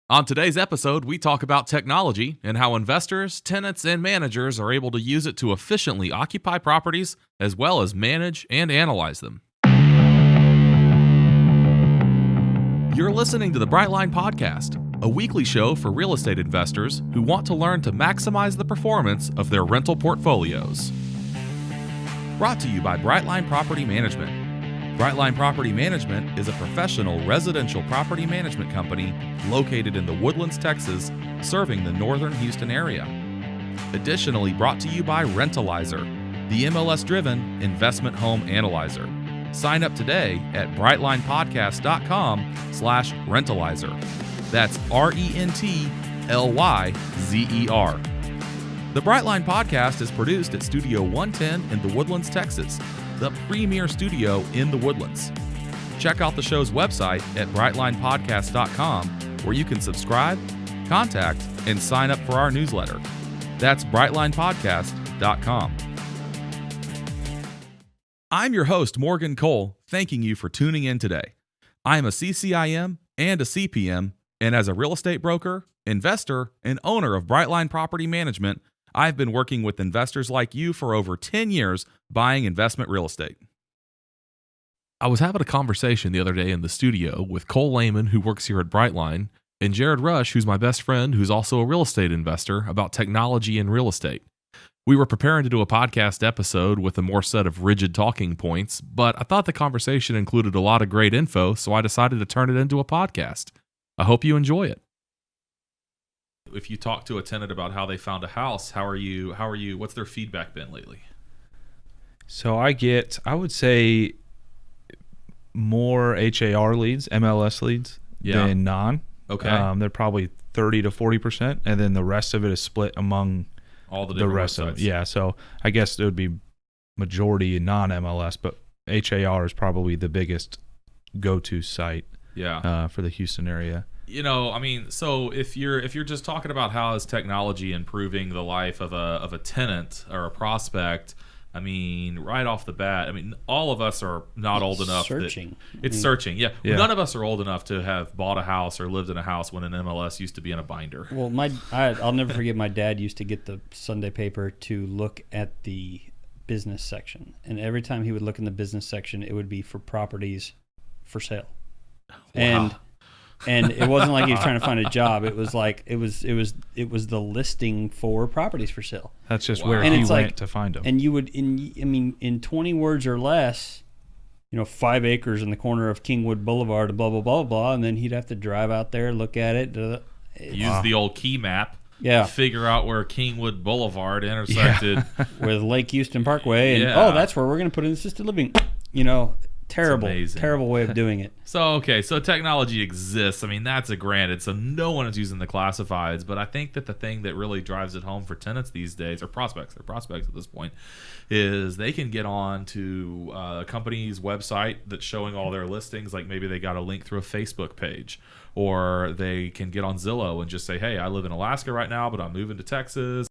On today's episode, we talk about technology and how investors, tenants, and managers are able to use it to efficiently occupy properties as well as manage and analyze them. You're listening to the Brightline Podcast, a weekly show for real estate investors who want to learn to maximize the performance of their rental portfolios. Brought to you by Brightline Property Management. Brightline Property Management is a professional residential property management company located in the Woodlands, Texas, serving the northern Houston area. Additionally, brought to you by Rentalizer, the MLS-driven investment home analyzer. Sign up today at brightlinepodcast.com/rentalizer. That's RENTLYZER. The Brightline Podcast is produced at Studio 110 in the Woodlands, Texas, the premier studio in the Woodlands. Check out the show's website at brightlinepodcast.com, where you can subscribe, contact, and sign up for our newsletter. That's brightlinepodcast.com. I'm your host, Morgan Cole, thanking you for tuning in today. I am a CCIM and a CPM, and as a real estate broker, investor, and owner of Brightline Property Management, I've been working with investors like you for over 10 years buying investment real estate. I was having a conversation the other day in the studio with Cole Lehmann, who works here at Brightline, and Gerod Rush, who's my best friend, who's also a real estate investor, about technology and real estate. We were preparing to do a podcast episode with a more set of rigid talking points, but I thought the conversation included a lot of great info, so I decided to turn it into a podcast. I hope you enjoy it. If you talk to a tenant about how they found a house, how are you, what's their feedback been lately? So I would say more HAR leads, MLS leads than non. Okay. They're probably 30 to 40%, and then the rest of it is split among all the rest websites. of it. Yeah, so I guess it would be majority non-MLS, but HAR is probably the biggest go-to site for the Houston area. You know, I mean, so if you're just talking about how is technology improving the life of a tenant or a prospect, I mean, right off the bat, I mean, all of us are not old enough. Searching. Searching. Yeah. None of us are old enough to have bought a house or lived in a house when an MLS used to be in a binder. Well, I'll never forget my dad used to get the Sunday paper to look at the business section. And every time he would look in the business section, it would be for properties for sale. Wow. And it wasn't like he was trying to find a job. It was like it was the listing for properties for sale. That's just where he went to find them. And you would in 20 words or less, 5 acres in the corner of Kingwood Boulevard, blah blah blah blah, and then he'd have to drive out there, look at it, use the old key map. Yeah. Figure out where Kingwood Boulevard intersected with Lake Houston Parkway, and that's where we're going to put in assisted living. Terrible way of doing it. So technology exists. I mean, that's a granted. So no one is using the classifieds. But I think that the thing that really drives it home for tenants these days, or prospects, they're prospects at this point, is they can get on to a company's website that's showing all their listings. Like maybe they got a link through a Facebook page, or they can get on Zillow and just say, hey, I live in Alaska right now, but I'm moving to Texas.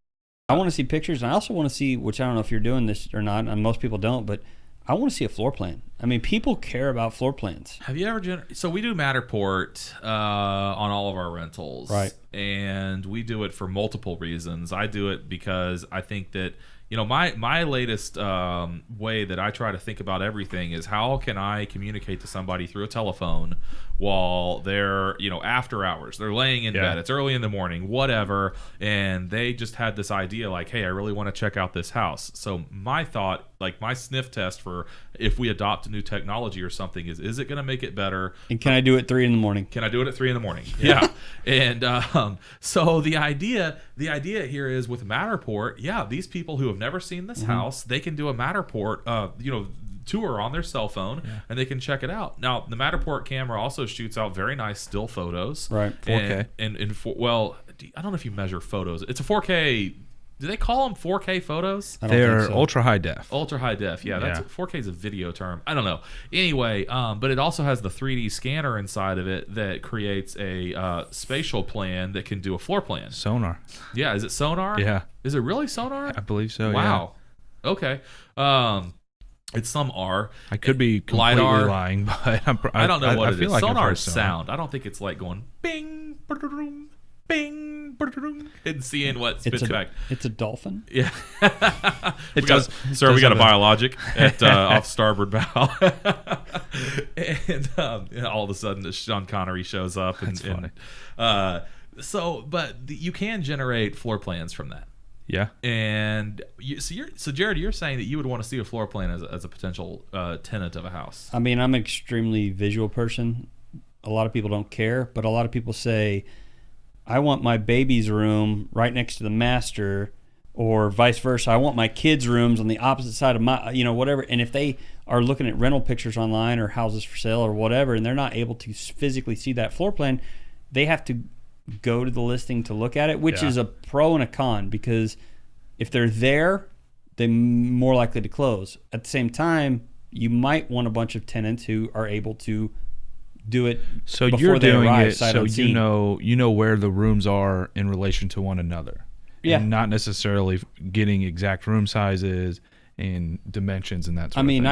I want to see pictures, and I also want to see, which I don't know if you're doing this or not, and most people don't, but I want to see a floor plan. I mean, people care about floor plans. Have you ever so we do Matterport on all of our rentals, right? And we do it for multiple reasons. I do it because I think that my latest way that I try to think about everything is how can I communicate to somebody through a telephone while they're after hours, they're laying in bed, it's early in the morning, whatever, and they just had this idea like, hey, I really want to check out this house. So my thought, like my sniff test for if we adopt new technology or something is it going to make it better? And can I do it 3 a.m? Can I do it at 3 a.m? Yeah. And so the idea here is with Matterport, these people who have never seen this house, they can do a Matterport tour on their cell phone and they can check it out. Now the Matterport camera also shoots out very nice still photos, right? 4K. And I don't know if you measure photos. It's a 4K. Do they call them 4K photos? They're ultra high def. Ultra high def, That's 4K is a video term. I don't know. Anyway, but it also has the 3D scanner inside of it that creates a spatial plan that can do a floor plan. Sonar. Yeah, is it sonar? Yeah. Is it really sonar? I believe so. Wow. Yeah. Okay. It's some R. I could be completely lying, but I don't know what it is. Like Sonar is sound. I don't think it's like going bing, bing, and seeing what spits back. It's a dolphin. Yeah. It does. Sir, we got a biologic at off starboard bow. And all of a sudden, Sean Connery shows up. That's funny. But you can generate floor plans from that. Yeah. And so Jared, you're saying that you would want to see a floor plan as a potential tenant of a house. I mean, I'm an extremely visual person. A lot of people don't care, but a lot of people say, I want my baby's room right next to the master, or vice versa. I want my kids' rooms on the opposite side of my, whatever. And if they are looking at rental pictures online or houses for sale or whatever, and they're not able to physically see that floor plan, they have to go to the listing to look at it, which is a pro and a con, because if they're there, they're more likely to close. At the same time, you might want a bunch of tenants who are able to do it so before you're they doing arrive, it sight so unseen. you know where the rooms are in relation to one another. Yeah. And not necessarily getting exact room sizes and dimensions and that sort of thing.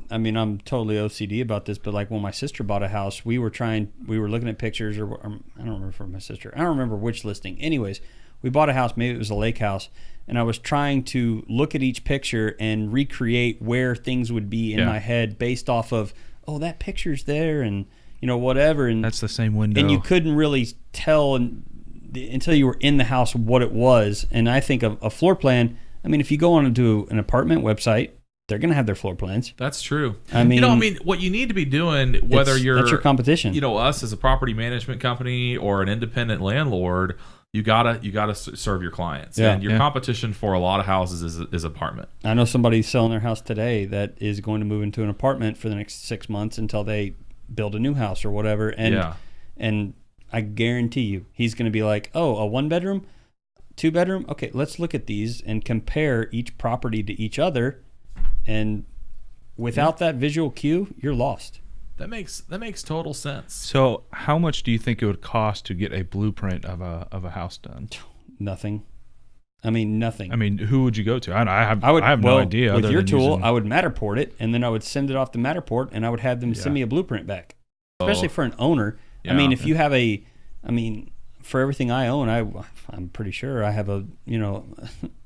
I'm totally OCD about this, but like when my sister bought a house, we were looking at pictures, or I don't remember for my sister. I don't remember which listing. Anyways, we bought a house, maybe it was a lake house, and I was trying to look at each picture and recreate where things would be in my head based off of, oh, that picture's there, and whatever. And that's the same window. And you couldn't really tell until you were in the house what it was. And I think a floor plan, I mean, if you go onto an apartment website, they're going to have their floor plans. That's true. I mean, what you need to be doing, whether that's your competition. Us as a property management company or an independent landlord, you gotta serve your clients. Yeah. And your competition for a lot of houses is apartment. I know somebody's selling their house today that is going to move into an apartment for the next 6 months until they build a new house or whatever. And I guarantee you, he's going to be like, oh, a 1-bedroom, 2-bedroom. Okay, let's look at these and compare each property to each other. And without that visual cue, you're lost. That makes total sense. So how much do you think it would cost to get a blueprint of a house done? Nothing. I mean, nothing. I mean, who would you go to? I have no idea. With your tool, I would Matterport it, and then I would send it off to Matterport, and I would have them send me a blueprint back. Especially for an owner. Yeah. I mean, if you have for everything I own, I'm pretty sure I have a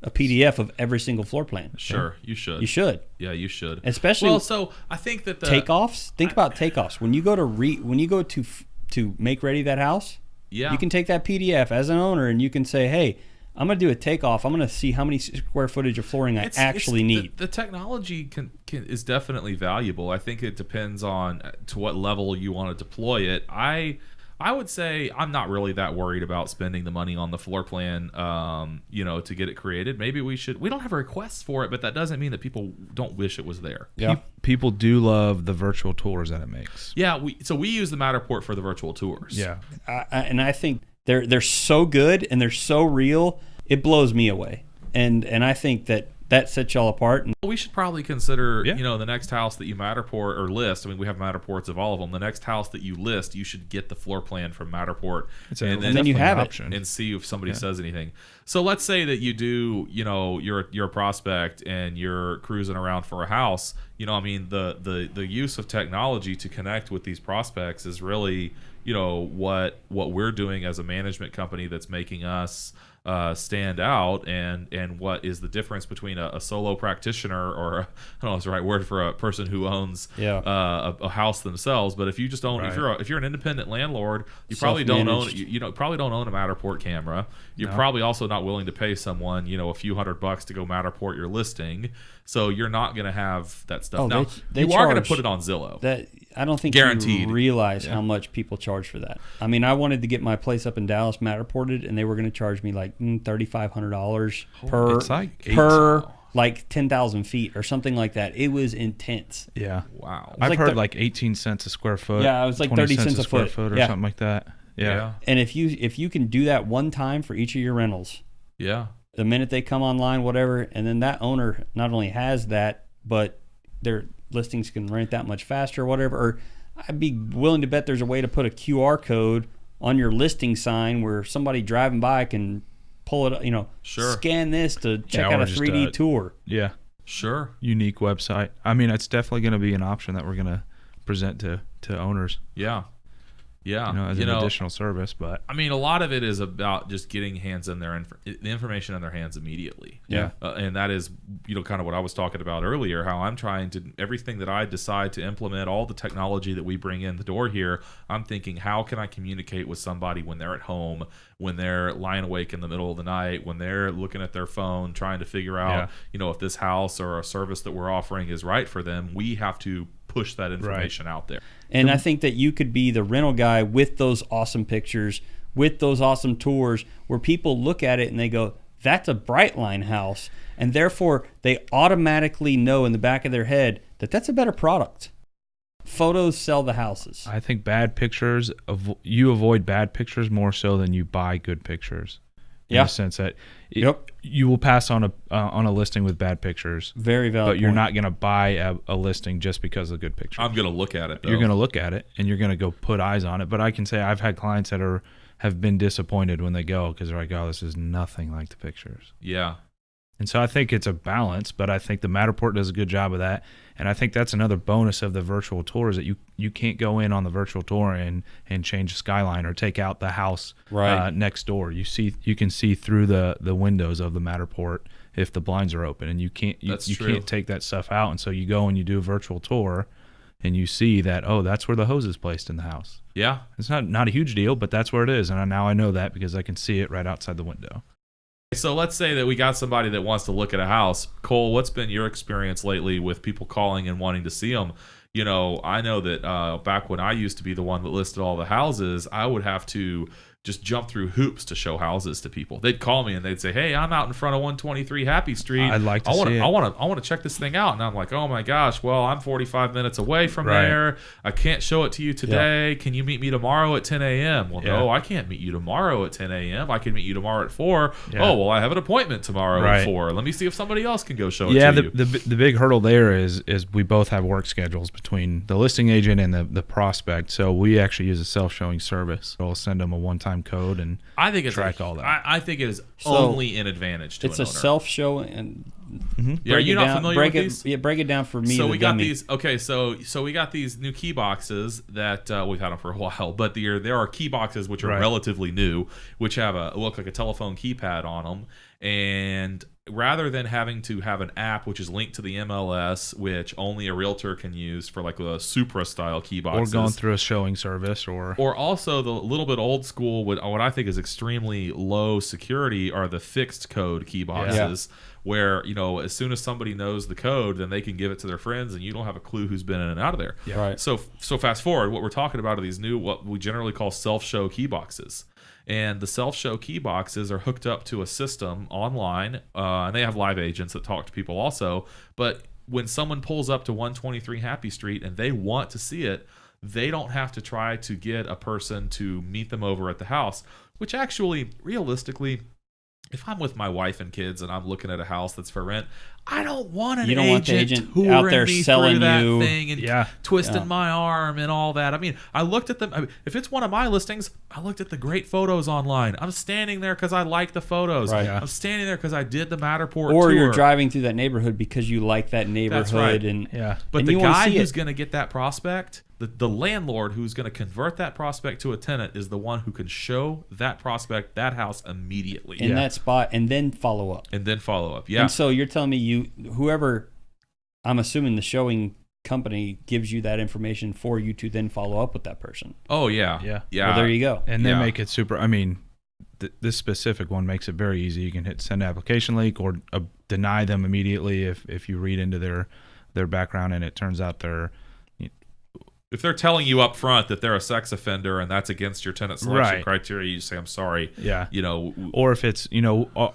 PDF of every single floor plan. Sure, you should. You should. Yeah, you should. Especially so I think that takeoffs. Think about takeoffs. When you go to make ready that house, you can take that PDF as an owner and you can say, hey, I'm going to do a takeoff. I'm going to see how many square footage of flooring I actually need. The technology is definitely valuable. I think it depends on to what level you want to deploy it. I would say I'm not really that worried about spending the money on the floor plan, to get it created. Maybe we should. We don't have a request for it, but that doesn't mean that people don't wish it was there. Yeah. People do love the virtual tours that it makes. Yeah, we use the Matterport for the virtual tours. Yeah, and I think they're so good and they're so real. It blows me away, and I think that sets y'all apart. And we should probably consider, the next house that you Matterport or list. I mean, we have Matterports of all of them. The next house that you list, you should get the floor plan from Matterport, and then you have it and see if somebody says anything. So let's say that you do, you're a prospect and you're cruising around for a house. The use of technology to connect with these prospects is really, what we're doing as a management company that's making us stand out, and what is the difference between a solo practitioner, or I don't know if it's the right word for a person who owns a house themselves. But if you just own, if you're an independent landlord, you probably don't own probably don't own a Matterport camera. You're probably also not willing to pay someone a few $100 to go Matterport your listing. So you're not going to have that stuff. Now you are going to put it on Zillow. That I don't think guaranteed. You realize how much people charge for that. I mean, I wanted to get my place up in Dallas Matterported, and they were going to charge me like $3,500 per like 10,000 feet or something like that. It was intense. Yeah. Wow. I've heard like 18 cents a square foot. Yeah, it was like 30 cents a square foot or something like that. Yeah. And if you can do that one time for each of your rentals. Yeah. The minute they come online, whatever, and then that owner not only has that, but their listings can rent that much faster or whatever. Or I'd be willing to bet there's a way to put a QR code on your listing sign where somebody driving by can pull it, scan this to check out a 3D tour. Yeah. Sure. Unique website. I mean, it's definitely going to be an option that we're going to present to owners. Yeah. Yeah, as an additional service. But I mean, a lot of it is about just getting the information in their hands immediately. Yeah. And that is, kind of what I was talking about earlier, how I'm trying to, everything that I decide to implement, all the technology that we bring in the door here, I'm thinking, how can I communicate with somebody when they're at home, when they're lying awake in the middle of the night, when they're looking at their phone, trying to figure out, if this house or a service that we're offering is right for them. We have to push that information out there. And I think that you could be the rental guy with those awesome pictures, with those awesome tours, where people look at it and they go, that's a Brightline house. And therefore, they automatically know in the back of their head that that's a better product. Photos sell the houses. I think bad pictures, you avoid bad pictures more so than you buy good pictures. In the sense that you will pass on a listing with bad pictures. Very valid. But you're not going to buy a listing just because of good pictures. I'm going to look at it, though. You're going to look at it, and you're going to go put eyes on it. But I can say I've had clients that have been disappointed when they go because they're like, oh, this is nothing like the pictures. Yeah. And so I think it's a balance, but I think the Matterport does a good job of that. And I think that's another bonus of the virtual tour is that you can't go in on the virtual tour and change the skyline or take out the house next door. You can see through the windows of the Matterport if the blinds are open, and you can't take that stuff out. And so you go and you do a virtual tour and you see that, oh, that's where the hose is placed in the house. Yeah. It's not a huge deal, but that's where it is. And now I know that because I can see it right outside the window. So let's say that we got somebody that wants to look at a house. Cole, what's been your experience lately with people calling and wanting to see them? I know that back when I used to be the one that listed all the houses, I would have to just jump through hoops to show houses to people. They'd call me and they'd say, "Hey, I'm out in front of 123 Happy Street. I'd like to see it. I want to check this thing out." And I'm like, "Oh my gosh, well, I'm 45 minutes away from there. I can't show it to you today. Can you meet me tomorrow at 10 a.m.?" Well, no, I can't meet you tomorrow at 10 a.m. I can meet you tomorrow at 4. Yeah. Oh, well, I have an appointment tomorrow at 4. Let me see if somebody else can go show it to you. The big hurdle there is we both have work schedules between the listing agent and the prospect. So we actually use a self-showing service. So I'll send them a one-time code and I think it's track all that. I think it is only an advantage to it's an a owner. self-show and are you not familiar with these? Yeah, break it down for me. So we got these. Okay, so we got these new key boxes that we've had them for a while, but there are key boxes which are relatively new, which have look like a telephone keypad on them, and rather than having to have an app which is linked to the MLS, which only a realtor can use for like a Supra style key boxes, or going through a showing service, or also the little bit old school, what I think is extremely low security are the fixed code key boxes, where as soon as somebody knows the code, then they can give it to their friends, and you don't have a clue who's been in and out of there. Yeah. Right. So fast forward, what we're talking about are these new, what we generally call self-show key boxes. And the self-show key boxes are hooked up to a system online, and they have live agents that talk to people also. But when someone pulls up to 123 Happy Street and they want to see it, they don't have to try to get a person to meet them over at the house, which actually, realistically, if I'm with my wife and kids and I'm looking at a house that's for rent, I don't want an agent out there selling that you thing and twisting my arm and all that. I mean, I looked at them. I mean, if it's one of my listings, I looked at the great photos online. I'm standing there because I like the photos. Right. I'm standing there because I did the Matterport or tour. You're driving through that neighborhood because you like that neighborhood. That's right. But and the guy who's going to get that prospect, the landlord who's going to convert that prospect to a tenant, is the one who can show that prospect that house immediately in that spot, and then follow up. Yeah. And so you're telling me whoever, I'm assuming the showing company gives you that information for you to then follow up with that person. Oh yeah. Well, there you go. And they make it super. I mean, this specific one makes it very easy. You can hit send application link or deny them immediately if you read into their background and it turns out if they're telling you up front that they're a sex offender and that's against your tenant selection criteria, you say, "I'm sorry." Yeah. Or if it's,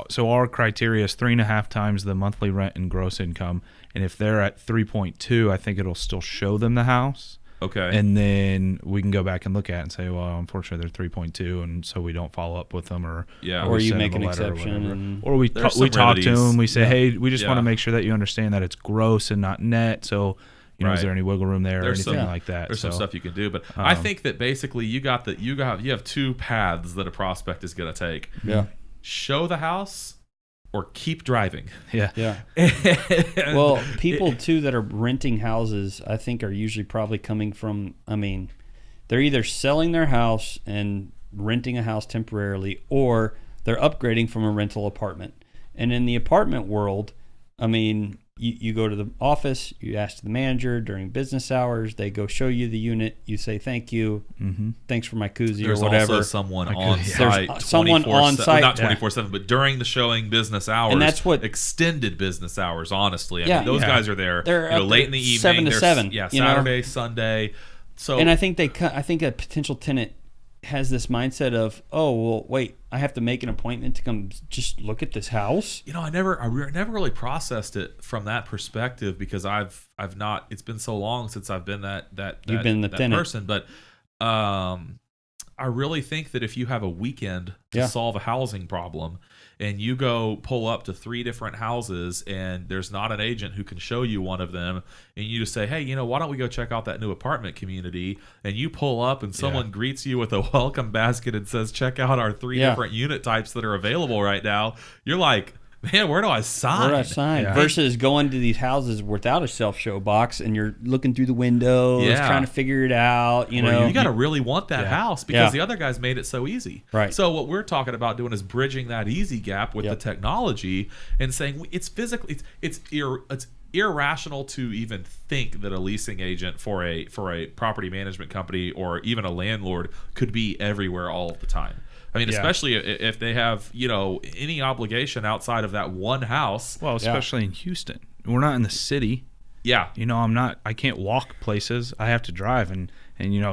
so our criteria is 3.5 times the monthly rent and gross income. And if they're at 3.2, I think it'll still show them the house. Okay. And then we can go back and look at it and say, well, unfortunately they're 3.2, and so we don't follow up with them, or you make an exception, or we talk to them. We say, hey, we just want to make sure that you understand that it's gross and not net. So. Is there any wiggle room there or anything like that? There's some stuff you can do, but I think that basically you have two paths that a prospect is going to take. Yeah. Show the house or keep driving. Yeah. Well, people too that are renting houses, I think, are usually probably coming from, they're they're either selling their house and renting a house temporarily, or they're upgrading from a rental apartment. And in the apartment world, I mean, you go to the office, you ask the manager during business hours, they go show you the unit, you say thank you, thanks for my koozie There's or whatever. also someone on site. There's someone on site. Not 24/7, but during the showing business hours. And that's what extended business hours, honestly. I Yeah. mean, those guys are there They're up late in the evening. 7 to They're- 7, Yeah, you know? Saturday, Sunday. So And I think I think a potential tenant has this mindset of, oh, well, wait, I have to make an appointment to come just look at this house. I never really processed it from that perspective because I've not. It's been so long since I've been that You've been the that tenant person, but I really think that if you have a weekend to Yeah. solve a housing problem and you go pull up to 3 different houses and there's not an agent who can show you one of them, and you just say, hey, why don't we go check out that new apartment community, and you pull up and someone greets you with a welcome basket and says, check out our 3 different unit types that are available right now, you're like, man, where do I sign? Where do I sign? Yeah. Versus going to these houses without a self-show box and you're looking through the windows, Yeah. trying to figure it out. You know, You got to really want that house because Yeah. the other guys made it so easy. Right. So what we're talking about doing is bridging that easy gap with Yep. the technology and saying it's physically it's irrational to even think that a leasing agent for a property management company or even a landlord could be everywhere all of the time. I mean, especially if they have, any obligation outside of that one house. Well, especially in Houston. We're not in the city. Yeah. I can't walk places. I have to drive. And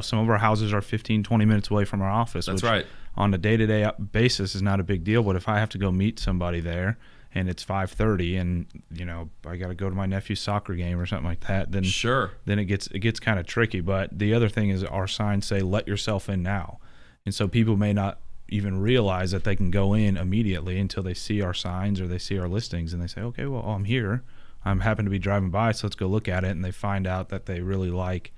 some of our houses are 15, 20 minutes away from our office. That's which right. On a day-to-day basis is not a big deal. But if I have to go meet somebody there and it's 5:30 and, I got to go to my nephew's soccer game or something like that, then Sure. then it gets kind of tricky. But the other thing is our signs say, let yourself in now. And so people may not even realize that they can go in immediately until they see our signs or they see our listings and they say, okay, well, I'm here. I'm happen to be driving by, so let's go look at it. And they find out that they really like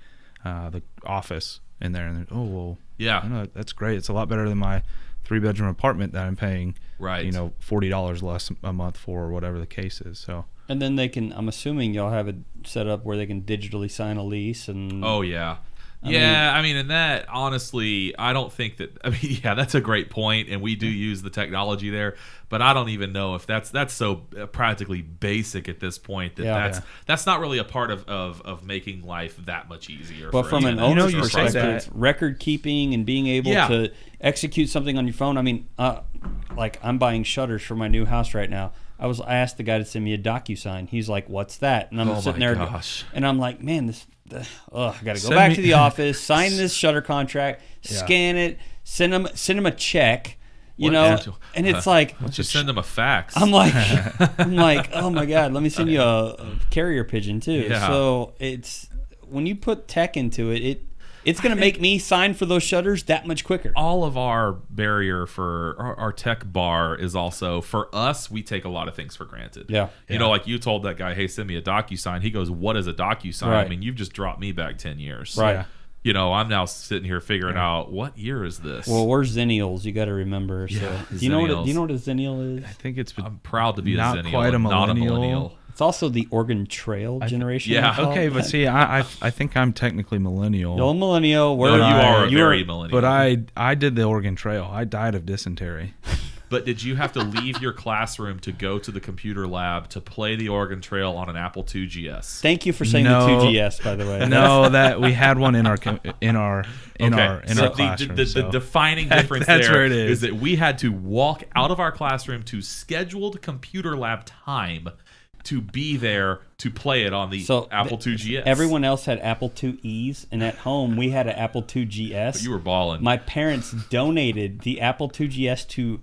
the office in there. And oh, well, Yeah. that's great. It's a lot better than my 3-bedroom apartment that I'm paying, Right. $40 less a month for, or whatever the case is. So. and then I'm assuming y'all have it set up where they can digitally sign a lease and. Oh, yeah. I And that, honestly, I don't think that, that's a great point, and we do use the technology there, but I don't even know if that's so practically basic at this point that that's not really a part of making life that much easier. But for from an agents. owner's you say perspective, record keeping and being able to execute something on your phone. I mean, like I'm buying shutters for my new house right now. I asked the guy to send me a DocuSign. He's like, "What's that?" And I'm sitting there, and I'm like, "Man, I got to go back to the office, sign this shutter contract, scan it, send him a check." And it's like, let's just send them a fax. I'm like, oh my God, let me send you a carrier pigeon too. Yeah. So it's when you put tech into it, it's going to make me sign for those shutters that much quicker. All of our barrier for our tech bar is also, for us, we take a lot of things for granted. Yeah. Like you told that guy, hey, send me a DocuSign. He goes, what is a DocuSign? Right. I mean, you've just dropped me back 10 years. Right. I'm now sitting here figuring out, what year is this? Well, we're Zennials. You got to remember. So, Yeah, do you know what a Zennial is? I think it's I'm proud to be not a Zennial, quite a not a millennial. millennial. It's also the Oregon Trail generation. yeah. they call okay, it. but see, I think I'm technically millennial. You're a millennial. No, you are a very millennial. But I did the Oregon Trail. I died of dysentery. But did you have to leave your classroom to go to the computer lab to play the Oregon Trail on an Apple II GS? Thank you for saying No. the 2GS, by the way. No, that we had one in our So classroom. the defining difference That's there where it is. that we had to walk out of our classroom to scheduled computer lab time to be there to play it on the Apple II GS. Everyone else had Apple IIe's, and at home we had an Apple II GS. But you were balling. My parents donated the Apple II GS to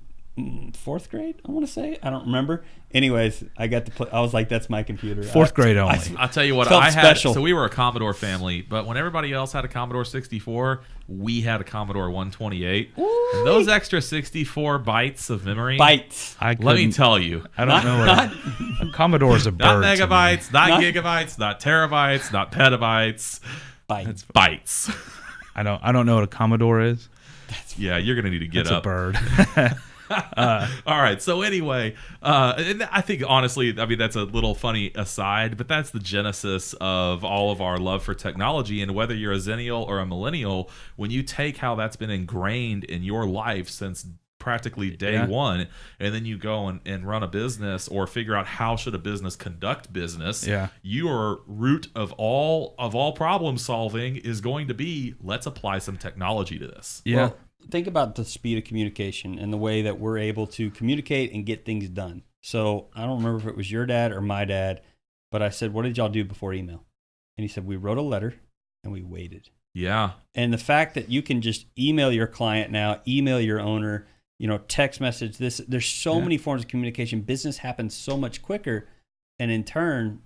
fourth grade, I want to say. I don't remember. Anyways, I got to play. I was like, that's my computer. Fourth grade only. I'll tell you what, felt I had. special. So we were a Commodore family, but when everybody else had a Commodore 64, we had a Commodore 128. And those extra 64 bytes of memory. Bytes. Let me tell you. I don't know what a Commodore's a Not bird. to me. megabytes, not gigabytes, not terabytes, not petabytes. Bytes. Bytes. I don't know what a Commodore is. Yeah, you're gonna need to get It's up. a bird. All right. So anyway, and I think honestly, I mean, that's a little funny aside, but that's the genesis of all of our love for technology. And whether you're a Zennial or a millennial, when you take how that's been ingrained in your life since practically day one, and then you go and run a business or figure out how should a business conduct business, your root of all problem solving is going to be, let's apply some technology to this. Well, think about the speed of communication and the way that we're able to communicate and get things done. So I don't remember if it was your dad or my dad, but I said, what did y'all do before email? And he said, we wrote a letter and we waited. Yeah. And the fact that you can just email your client now, email your owner, text message, there's so many forms of communication. Business happens so much quicker. And in turn,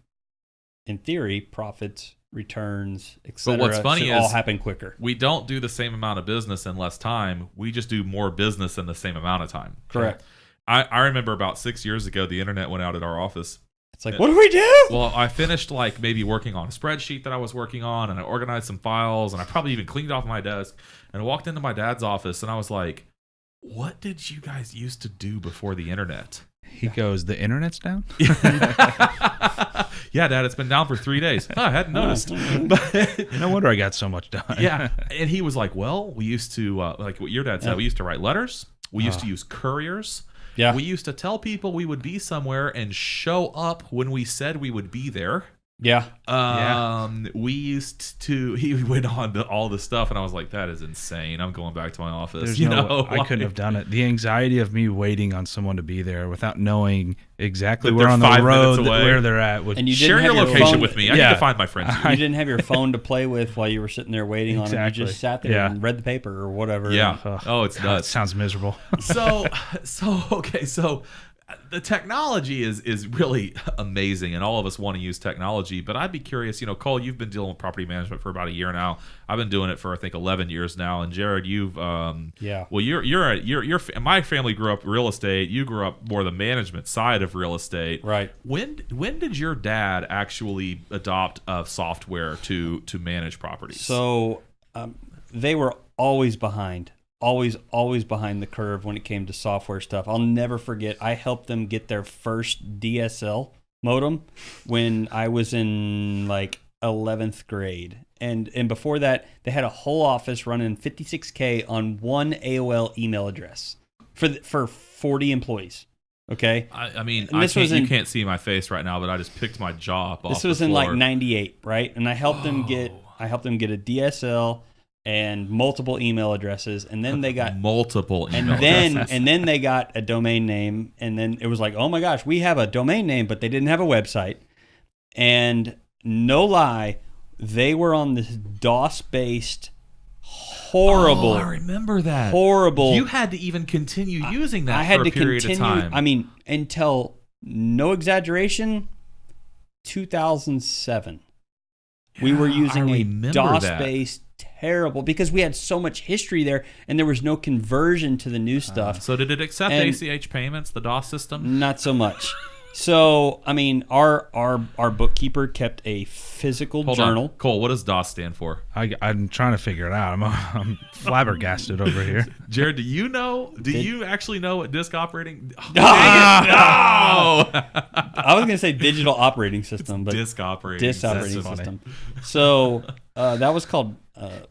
in theory, profits, returns, etc. But what's funny is all happen quicker. We don't do the same amount of business in less time. We just do more business in the same amount of time. Correct. I remember about 6 years ago, the internet went out at our office. It's like, what do we do? Well, I finished like maybe working on a spreadsheet that I was working on, and I organized some files, and I probably even cleaned off my desk, and I walked into my dad's office, and I was like, what did you guys used to do before the internet? He goes, the internet's down? Yeah, Dad, it's been down for 3 days. Oh, I hadn't noticed. But no wonder I got so much done. Yeah. And he was like, well, we used to, like what your dad said, we used to write letters. We used to use couriers. Yeah. We used to tell people we would be somewhere and show up when we said we would be there. Yeah. We used to, he went on to all this stuff, and I was like, that is insane. I'm going back to my office. I couldn't have done it. The anxiety of me waiting on someone to be there without knowing exactly That where they're on the 5 road minutes away. where they're at would And you share didn't your have your location phone- with me. I need to find my friends. You didn't have your phone to play with while you were sitting there waiting on it. You just sat there and read the paper or whatever. Yeah. Ugh. Oh, it's God, nuts. it sounds miserable. So the technology is really amazing, and all of us want to use technology. But I'd be curious, Cole, you've been dealing with property management for about a year now. I've been doing it for I think 11 years now. And Gerod, you've well, you're my family grew up real estate. You grew up more the management side of real estate, right? When did your dad actually adopt a software to manage properties? So they were always behind. Always behind the curve when it came to software stuff. I'll never forget, I helped them get their first DSL modem when I was in like 11th grade. And before that, they had a whole office running 56K on one AOL email address for 40 employees. Okay? I mean, you can't see my face right now, but I just picked my jaw up off This was the in floor. like 98, right? And I helped them get a DSL and multiple email addresses, and then they got multiple email addresses. And then they got a domain name, and then it was like, oh my gosh, we have a domain name, but they didn't have a website. And no lie, they were on this DOS-based horrible. Oh, I remember that. Horrible. You had to even continue using that I had for a to period continue, of time. I mean, until, no exaggeration, 2007. We were using a DOS-based terrible, because we had so much history there, and there was no conversion to the new stuff. So did it accept ACH payments, the DOS system? Not so much. So, I mean, our bookkeeper kept a physical journal. On. Cole, what does DOS stand for? I'm trying to figure it out. I'm flabbergasted over here. Jared, do you know? You actually know what disk operating? Oh, no! I was going to say digital operating system, but disk operating system. So that was called.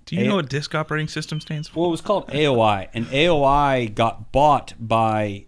Do you know what disk operating system stands for? Well, it was called AOI, and AOI got bought by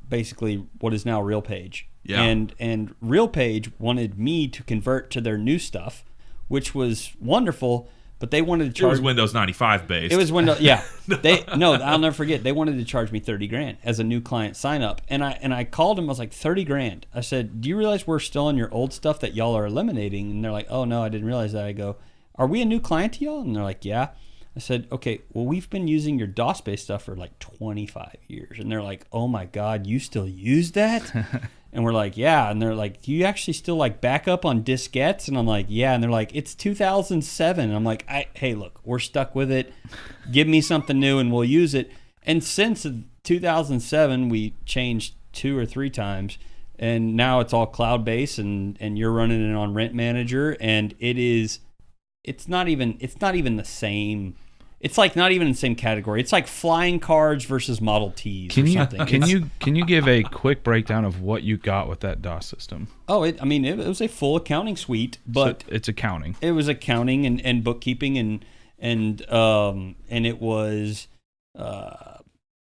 basically what is now RealPage. Yeah. And RealPage wanted me to convert to their new stuff, which was wonderful, but they wanted to charge. It was Windows 95 based. It was Windows, yeah. I'll never forget. They wanted to charge me $30,000 as a new client sign up, and I called them. I was like, $30,000. I said, do you realize we're still on your old stuff that y'all are eliminating? And they're like, oh no, I didn't realize that. I go, are we a new client to y'all? And they're like, yeah. I said, okay, well, we've been using your DOS-based stuff for like 25 years. And they're like, oh my God, you still use that? And we're like, yeah. And they're like, do you actually still like back up on diskettes? And I'm like, yeah. And they're like, it's 2007. And I'm like, hey, look, we're stuck with it. Give me something new and we'll use it. And since 2007, we changed 2 or 3 times. And now it's all cloud-based, and you're running it on Rent Manager. And it's not even the same. It's like not even in the same category. It's like flying cards versus Model Ts or something. Can you give a quick breakdown of what you got with that DOS system? Oh, it was a full accounting suite, but So it's accounting. it was accounting and bookkeeping and it was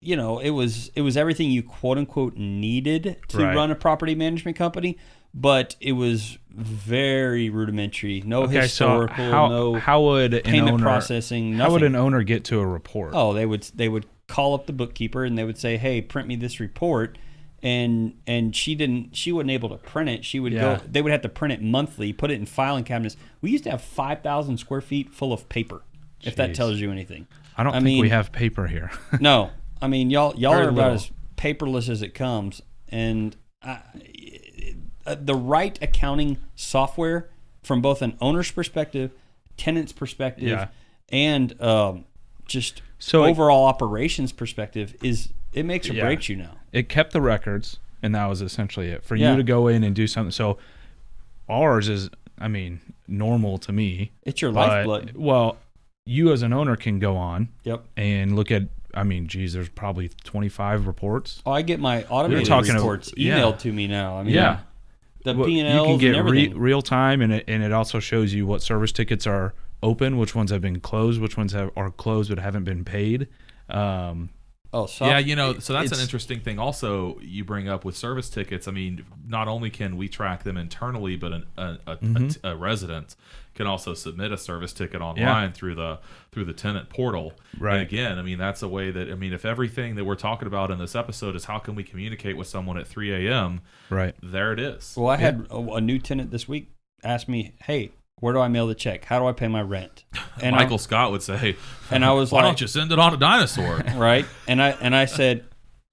it was everything you quote unquote needed to Right. run a property management company, but it was very rudimentary. No historical, so how would an payment owner, processing. Nothing. How would an owner get to a report? Oh, they would call up the bookkeeper and they would say, "Hey, print me this report." And she wasn't able to print it. She would go. They would have to print it monthly, put it in filing cabinets. We used to have 5,000 square feet full of paper. If that Jeez. tells you anything. I don't think we have paper here. No, I mean y'all Very are about little. as paperless as it comes, and the right accounting software from both an owner's perspective, tenant's perspective, Yeah. and just So overall operations perspective it makes or Yeah. breaks you now. It kept the records, and that was essentially it. For Yeah. you to go in and do something. So ours is, I mean, normal to me. It's your but- lifeblood. Well, you as an owner can go on Yep. and look at, I mean, geez, there's probably 25 reports. Oh, I get my automated talking of- reports yeah. emailed to me now. I mean, Yeah. the Well, P&Ls you can get and everything. real time, and it also shows you what service tickets are open, which ones have been closed, which ones are closed but haven't been paid. Yeah, so that's an it's- interesting thing also you bring up with service tickets. I mean, not only can we track them internally, but a resident can also submit a service ticket online through the tenant portal. Right. And again, I mean, that's a way that, I mean, if everything that we're talking about in this episode is how can we communicate with someone at 3 a.m., Right. there it is. Well, I had a new tenant this week ask me, "Hey, where do I mail the check? How do I pay my rent?" And Michael Scott would say, and I was why like, don't you send it on a dinosaur? right? And I said,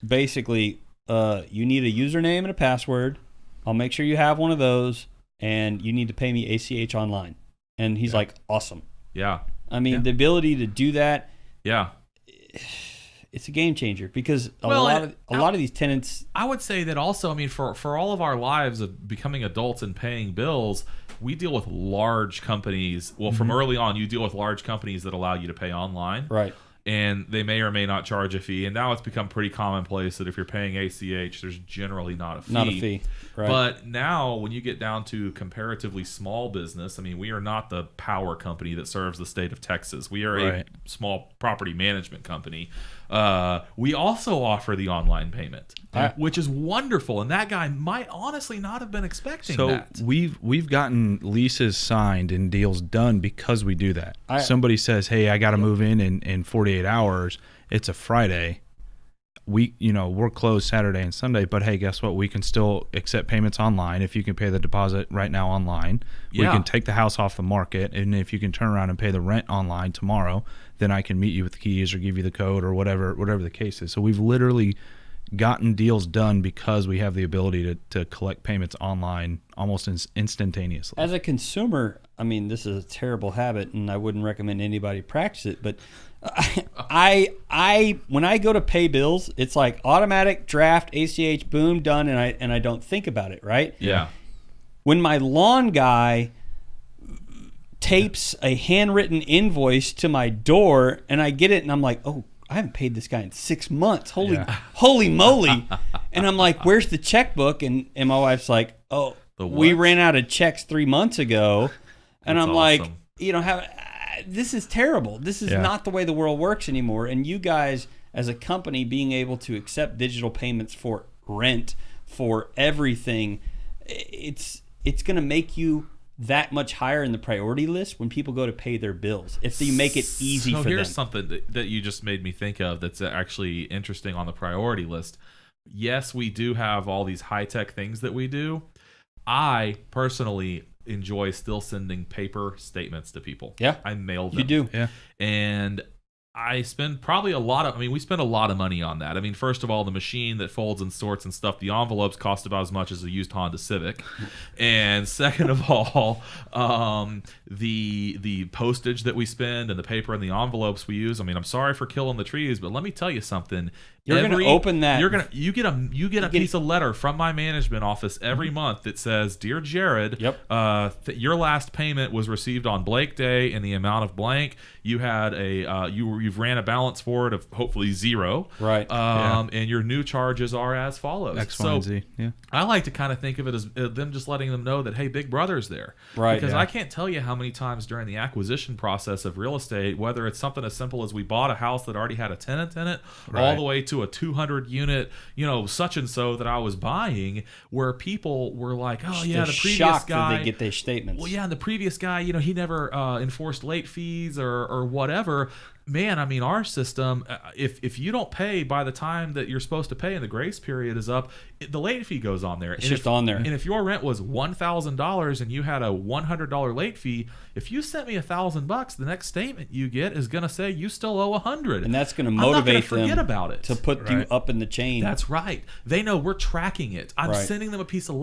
basically, you need a username and a password. I'll make sure you have one of those, and you need to pay me ACH online. And he's like, awesome. Yeah. I mean, the ability to do that, Yeah. it's a game changer because a Well, lot and of these tenants. I would say that also, I mean, for all of our lives of becoming adults and paying bills, we deal with large companies. Well, from early on, you deal with large companies that allow you to pay online. Right. And they may or may not charge a fee. And now it's become pretty commonplace that if you're paying ACH, there's generally not a fee. Not a fee. Right. But now, when you get down to comparatively small business, I mean, we are not the power company that serves the state of Texas. We are a Right. small property management company. We also offer the online payment, which is wonderful. And that guy might honestly not have been expecting So that. we've gotten leases signed and deals done because we do that. I- Somebody says, "Hey, I got to move in 48 hours." It's a Friday. We're closed Saturday and Sunday, but hey, guess what? We can still accept payments online if you can pay the deposit right now online. We Yeah. can take the house off the market, and if you can turn around and pay the rent online tomorrow, then I can meet you with the keys or give you the code or whatever the case is. So we've literally gotten deals done because we have the ability to collect payments online almost instantaneously. As a consumer, I mean, this is a terrible habit, and I wouldn't recommend anybody practice it. But I when I go to pay bills, it's like automatic draft, ACH, boom, done, and I don't think about it, right? Yeah. When my lawn guy tapes a handwritten invoice to my door, and I get it, and I'm like, oh, I haven't paid this guy in 6 months. Holy moly! And I'm like, where's the checkbook? And my wife's like, oh, The we what? ran out of checks 3 months ago. And That's I'm like, awesome. this is terrible. This is not the way the world works anymore. And you guys, as a company, being able to accept digital payments for rent, for everything, it's going to make you that much higher in the priority list when people go to pay their bills. If you make it easy so for them. here's something that you just made me think of that's actually interesting on the priority list. Yes, we do have all these high-tech things that we do. I personally enjoy still sending paper statements to people. Yeah. I mail them. You do. Yeah. And I spend probably we spend a lot of money on that. I mean, first of all, the machine that folds and sorts and stuff, the envelopes cost about as much as a used Honda Civic. And second of all, the postage that we spend and the paper and the envelopes we use. I mean, I'm sorry for killing the trees, but let me tell you something. You're going to open that. You get a piece of letter from my management office every month that says, "Dear Gerod, your last payment was received on Blake Day in the amount of blank. You had you've ran a balance for it of hopefully zero, right? And your new charges are as follows." X, Y, and Z. Yeah. I like to kind of think of it as them just letting them know that, hey, Big Brother's there, right? Because I can't tell you how many times during the acquisition process of real estate, whether it's something as simple as we bought a house that already had a tenant in it, all the way to a 200 unit, such and so that I was buying, where people were like, "Oh yeah, the previous guy." That they get their statements. Well, yeah, and the previous guy, he never enforced late fees or whatever. Man, I mean, our system, if you don't pay by the time that you're supposed to pay and the grace period is up, the late fee goes on there. It's just on there. And if your rent was $1,000 and you had a $100 late fee, if you sent me $1,000, the next statement you get is going to say you still owe $100, and that's going to motivate them about it to put you up in the chain. That's right. They know we're tracking it. I'm sending them a piece of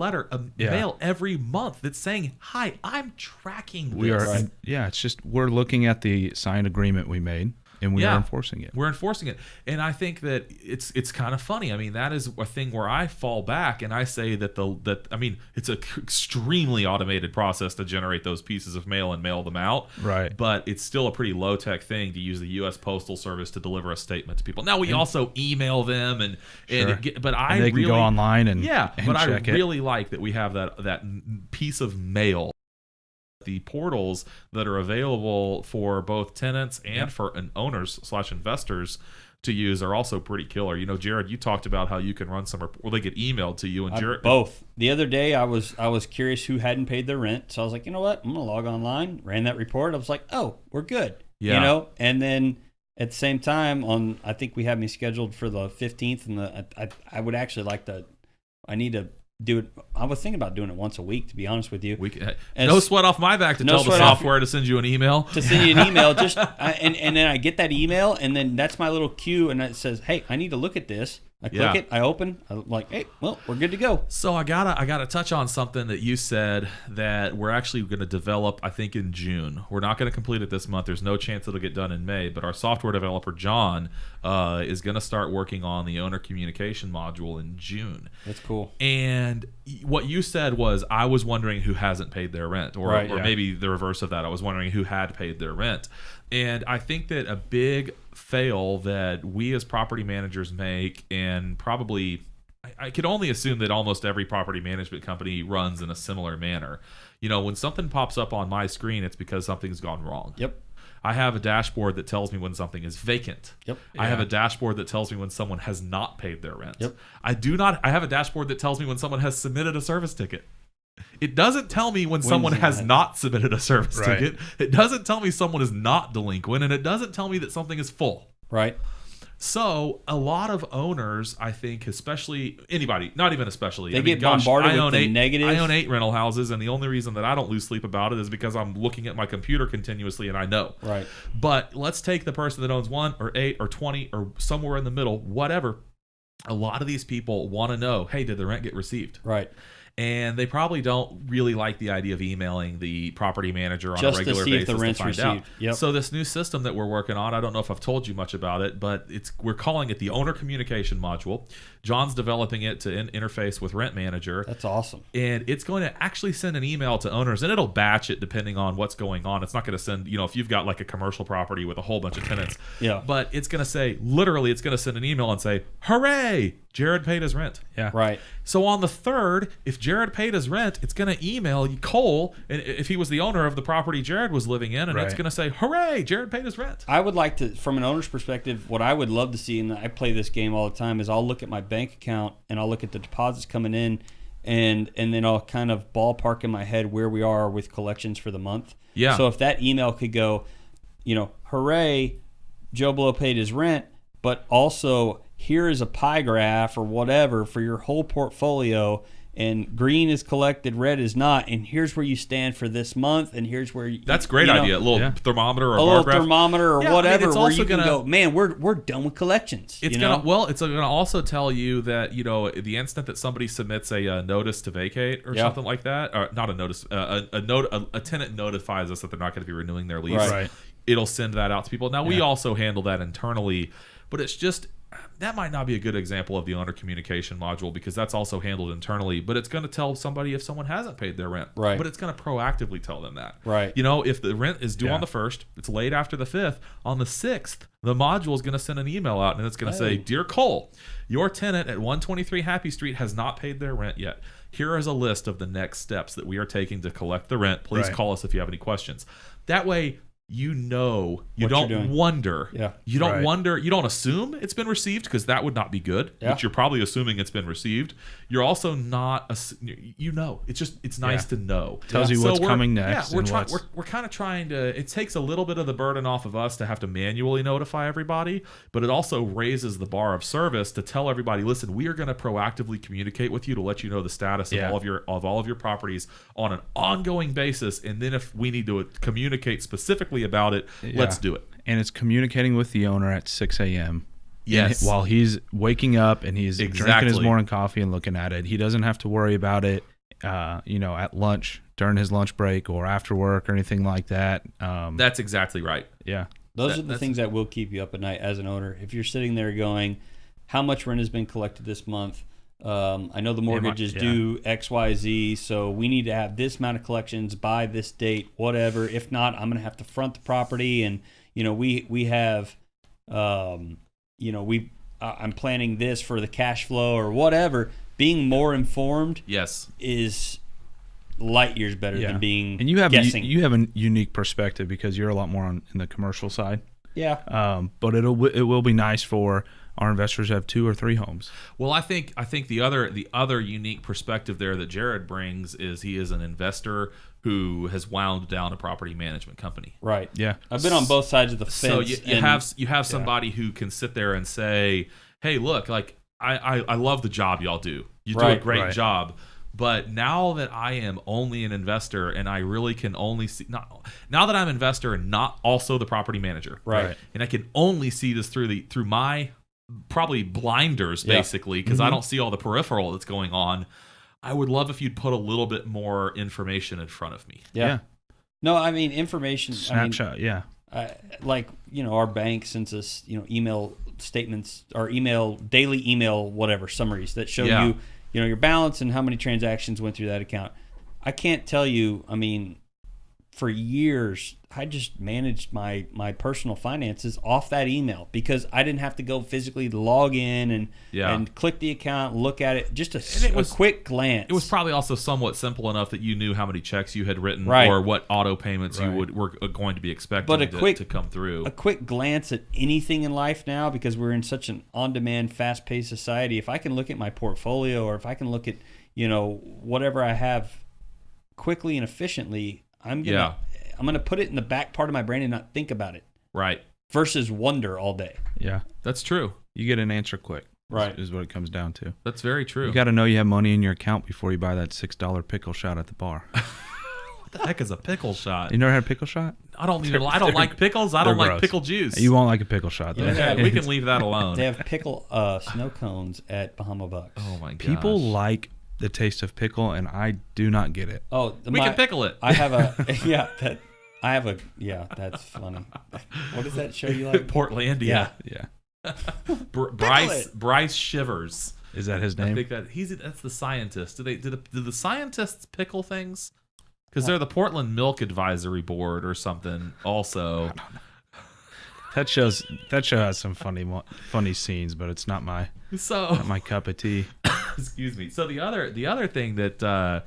mail every month that's saying, "Hi, I'm tracking this." We are. Yeah, it's just we're looking at the signed agreement we made. And we are enforcing it. We're enforcing it. And I think that it's kind of funny. I mean, that is a thing where I fall back and I say that it's an extremely automated process to generate those pieces of mail and mail them out. Right. But it's still a pretty low-tech thing to use the U.S. Postal Service to deliver a statement to people. Now, we also email them and they can go online and check it. I really like that we have that piece of mail. The portals that are available for both tenants and for owners/investors to use are also pretty killer. Gerod, you talked about how you can run some, or they get emailed to you. And Gerod, both. The other day, I was curious who hadn't paid their rent, so I was like, you know what? I'm gonna log online. Ran that report. I was like, oh, we're good. Yeah. And then at the same time, I think we have me scheduled for the 15th, and I would actually like to. I need to do it. I was thinking about doing it once a week, to be honest with you. No sweat off my back to tell the software to send you an email. To send you an email, and then I get that email, and then that's my little cue, and it says, "Hey, I need to look at this." I click it, I open, I'm like, "Hey, well, we're good to go." So I gotta touch on something that you said that we're actually going to develop, I think, in June. We're not going to complete it this month. There's no chance it'll get done in May. But our software developer John is going to start working on the owner communication module in June. That's cool. And what you said was, I was wondering who hasn't paid their rent, or maybe the reverse of that. I was wondering who had paid their rent. And I think that a big fail that we as property managers make, and probably I could only assume that almost every property management company runs in a similar manner. When something pops up on my screen, it's because something's gone wrong. Yep. I have a dashboard that tells me when something is vacant. Yep. I have a dashboard that tells me when someone has not paid their rent. Yep. I have a dashboard that tells me when someone has submitted a service ticket. It doesn't tell me when someone has not submitted a service ticket. It doesn't tell me someone is not delinquent, and it doesn't tell me that something is full. Right. So a lot of owners, I think, especially anybody, not even especially, they get bombarded with the negative. I own 8 rental houses, and the only reason that I don't lose sleep about it is because I'm looking at my computer continuously, and I know. Right. But let's take the person that owns 1 or 8 or 20 or somewhere in the middle, whatever. A lot of these people want to know, hey, did the rent get received? Right. And they probably don't really like the idea of emailing the property manager on a regular basis to see if the rent's to find out. Yep. So this new system that we're working on, I don't know if I've told you much about it, but we're calling it the owner communication module. John's developing it to interface with Rent Manager. That's awesome. And it's going to actually send an email to owners, and it'll batch it depending on what's going on. It's not going to send, if you've got like a commercial property with a whole bunch of tenants. Yeah. But it's going to say, literally, it's going to send an email and say, hooray, Gerod paid his rent. Yeah. Right. So on the 3rd, if Gerod paid his rent, it's going to email Cole, and if he was the owner of the property Gerod was living in, and it's going to say, hooray, Gerod paid his rent. I would like to, from an owner's perspective, what I would love to see, and I play this game all the time, is I'll look at my bank account and I'll look at the deposits coming in, and then I'll kind of ballpark in my head where we are with collections for the month. Yeah. So if that email could go, hooray, Joe Blow paid his rent, but also here is a pie graph or whatever for your whole portfolio, and green is collected, red is not, and here's where you stand for this month, and here's where that's a great idea. A little thermometer or a little bar graph. thermometer or whatever, it's where also you can gonna go, man, we're done with collections. It's it's gonna also tell you that the instant that somebody submits a notice to vacate or something like that, or not a notice, a tenant notifies us that they're not going to be renewing their lease. Right. It'll send that out to people. Now we also handle that internally, but it's just. That might not be a good example of the owner communication module because that's also handled internally, but it's going to tell somebody if someone hasn't paid their rent. Right. But it's going to proactively tell them that. Right. If the rent is due on the 1st, it's late after the 5th, on the 6th, the module is going to send an email out and it's going to say, Dear Cole, your tenant at 123 Happy Street has not paid their rent yet. Here is a list of the next steps that we are taking to collect the rent. Please call us if you have any questions. That way, you don't wonder. Yeah. You don't wonder. You don't assume it's been received because that would not be good. Yeah. But you're probably assuming it's been received. You're also not. It's nice to know. Tells you what's coming next. Yeah, we're kind of trying to. It takes a little bit of the burden off of us to have to manually notify everybody, but it also raises the bar of service to tell everybody, listen, we are going to proactively communicate with you to let you know the status of all of your properties on an ongoing basis, and then if we need to communicate specifically about it, let's do it. And it's communicating with the owner at 6 a.m. Yes. While he's waking up and he's drinking his morning coffee and looking at it. He doesn't have to worry about it, at lunch, during his lunch break or after work or anything like that. That's exactly right. Yeah. Those are the things that will keep you up at night as an owner. If you're sitting there going, how much rent has been collected this month? I know the mortgage is due XYZ, so we need to have this amount of collections by this date, whatever. If not, I'm going to have to front the property, and we have, I'm planning this for the cash flow or whatever. Being more informed, is light years better than being and you have guessing. You have a unique perspective because you're a lot more in the commercial side. Yeah. But it will be nice for our investors to have 2 or 3 homes. Well, I think the other unique perspective there that Gerod brings is he is an investor who has wound down a property management company. Right. Yeah. I've been on both sides of the fence. So you have somebody who can sit there and say, "Hey, look, like I love the job y'all do. You do a great job." But now that I am only an investor and I really can only see now that I'm an investor and not also the property manager, right? And I can only see this through my probably blinders basically because I don't see all the peripheral that's going on. I would love if you'd put a little bit more information in front of me. Yeah. No, I mean information. Snapshot. Our bank sends us email statements or daily email whatever summaries that show you. Your balance and how many transactions went through that account. I can't tell you, for years, I just managed my personal finances off that email because I didn't have to go physically log in and click the account, look at it, just a quick glance. It was probably also somewhat simple enough that you knew how many checks you had written or what auto payments you were going to be expecting to come through. A quick glance at anything in life now, because we're in such an on-demand, fast-paced society, if I can look at my portfolio or if I can look at whatever I have quickly and efficiently, I'm gonna put it in the back part of my brain and not think about it. Right. Versus wonder all day. Yeah. That's true. You get an answer quick. Right. Is what it comes down to. That's very true. You got to know you have money in your account before you buy that $6 pickle shot at the bar. What the heck is a pickle shot? You never had a pickle shot? I don't like pickles. I don't like pickle juice. You won't like a pickle shot, though. We can leave that alone. They have pickle snow cones at Bahama Bucks. Oh my gosh. People like the taste of pickle, and I do not get it. Oh, we can pickle it. I have a that's funny. What does that show you like? Portlandia. Yeah. Bryce Shivers. Is that his name? I think that's the scientist. Do the scientists pickle things? Because they're the Portland Milk Advisory Board or something. Also, I don't know. That show has some funny scenes, but it's not my cup of tea. Excuse me. So the other thing that I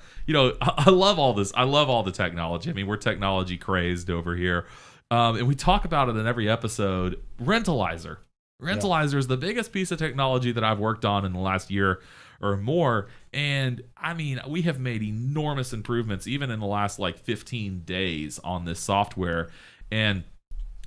love all this. I love all the technology. I mean, we're technology crazed over here, and we talk about it in every episode. Rentalizer is the biggest piece of technology that I've worked on in the last year or more. And I mean, we have made enormous improvements even in the last 15 days on this software. And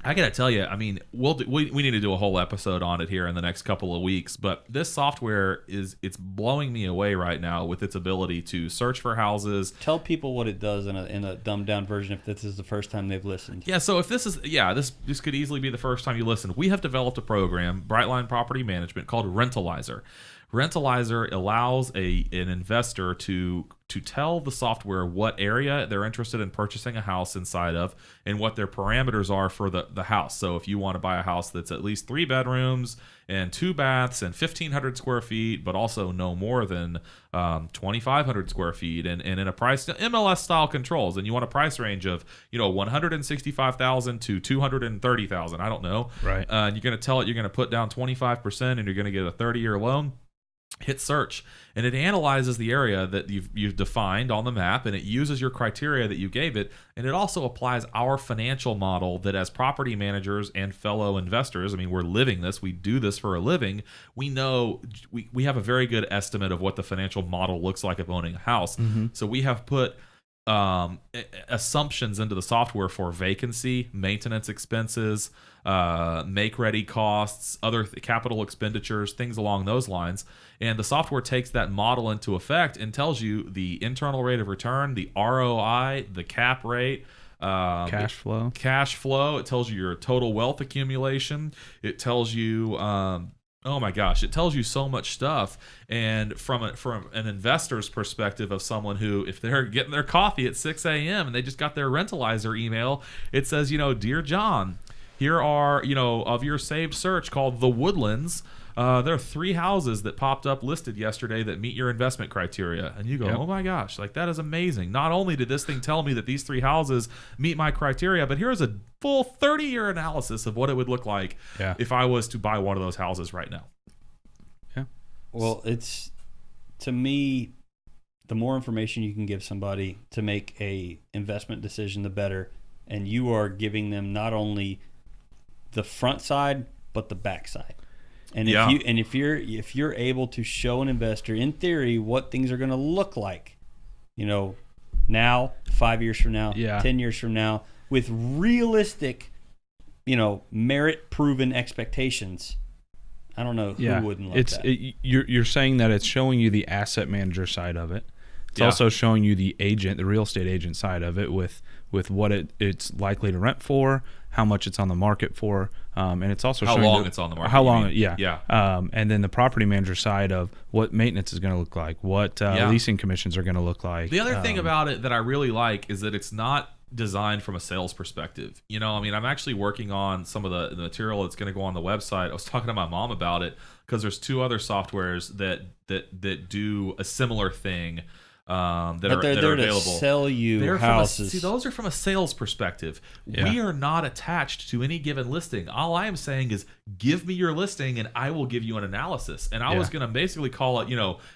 I gotta tell you, I mean, we need to do a whole episode on it here in the next couple of weeks. But this software it's blowing me away right now with its ability to search for houses. Tell people what it does in a dumbed down version if this is the first time they've listened. Yeah, so if this could easily be the first time you listen. We have developed a program, Brightline Property Management, called Rentalizer. Rentalizer allows an investor to tell the software what area they're interested in purchasing a house inside of and what their parameters are for the house. So if you want to buy a house that's at least 3 bedrooms and 2 baths and 1,500 square feet, but also no more than 2,500 square feet and in a price MLS style controls, and you want a price range of 165,000 to 230,000. I don't know. Right. And you're going to tell it you're going to put down 25% and you're going to get a 30-year loan. Hit search, and it analyzes the area that you've defined on the map, and it uses your criteria that you gave it, and it also applies our financial model that, as property managers and fellow investors, I mean, we're living this, we do this for a living, we know we have a very good estimate of what the financial model looks like of owning a house. So we have put assumptions into the software for vacancy, maintenance expenses, make-ready costs, other capital expenditures, things along those lines. And the software takes that model into effect and tells you the internal rate of return, the ROI, the cap rate, Cash flow. It tells you your total wealth accumulation. It tells you oh my gosh, it tells you so much stuff. And from an investor's perspective, of someone who, if they're getting their coffee at 6 a.m. and they just got their Rentalizer email, it says, Dear John, here are, of your saved search called The Woodlands, there are 3 houses that popped up listed yesterday that meet your investment criteria. And you go, Oh my gosh, like that is amazing. Not only did this thing tell me that these 3 houses meet my criteria, but here's a full 30-year analysis of what it would look like if I was to buy one of those houses right now. Yeah. Well, it's, to me, the more information you can give somebody to make a investment decision, the better. And you are giving them not only the front side, but the back side. And if you're able to show an investor, in theory, what things are going to look like, now, 5 years from now, 10 years from now, with realistic, merit-proven expectations, I don't know who wouldn't love that. You're saying that it's showing you the asset manager side of it. It's also showing you the real estate agent side of it with what it's likely to rent for, how much it's on the market for, and it's also how showing long it's on the market. How long, and then the property manager side of what maintenance is going to look like, what leasing commissions are going to look like. The other thing about it that I really like is that it's not designed from a sales perspective. I'm actually working on some of the material that's going to go on the website. I was talking to my mom about it because there's 2 other softwares that do a similar thing. That are available. To sell you houses. Those are from a sales perspective. Yeah. We are not attached to any given listing. All I am saying is, give me your listing and I will give you an analysis. And I was going to basically call it,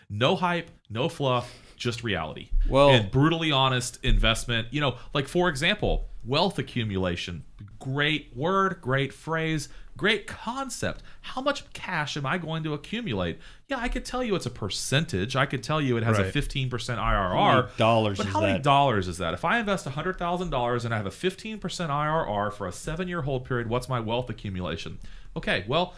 no hype, no fluff, just reality. And brutally honest investment. Like, for example, wealth accumulation. Great word, great phrase, great concept. How much cash am I going to accumulate? Yeah, I could tell you it's a percentage. I could tell you it has a 15% IRR. How many dollars is that? If I invest $100,000 and I have a 15% IRR for a 7-year hold period, what's my wealth accumulation? Okay, well,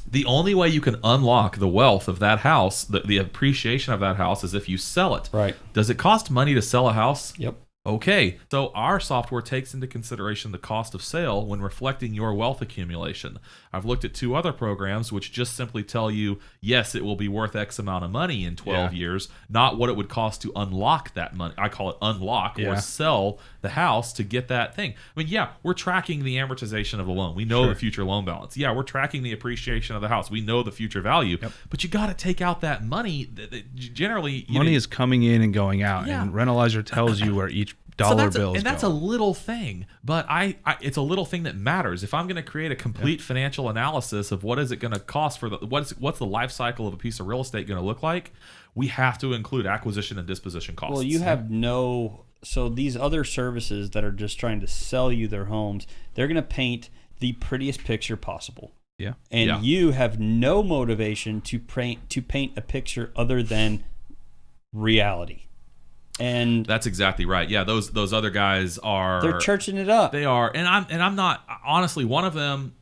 the only way you can unlock the wealth of that house, the appreciation of that house, is if you sell it. Right. Does it cost money to sell a house? Yep. Okay, so our software takes into consideration the cost of sale when reflecting your wealth accumulation. I've looked at 2 other programs which just simply tell you, yes, it will be worth X amount of money in 12 years, not what it would cost to unlock that money. I call it unlock or sell the house to get that thing. I mean, we're tracking the amortization of the loan. We know the future loan balance. We're tracking the appreciation of the house. We know the future value. Yep. But you got to take out that money. Generally, money is coming in and going out, and Rentalizer tells you where each dollar bills that's a little thing, but it's a little thing that matters. If I'm going to create a complete financial analysis of what is it going to cost for what's the life cycle of a piece of real estate going to look like, we have to include acquisition and disposition costs. Well, you have so these other services that are just trying to sell you their homes, they're going to paint the prettiest picture possible. Yeah. And you have no motivation to paint a picture other than reality. And That's exactly right. Yeah, those other guys are they're churching it up. They are, and I'm not honestly one of them.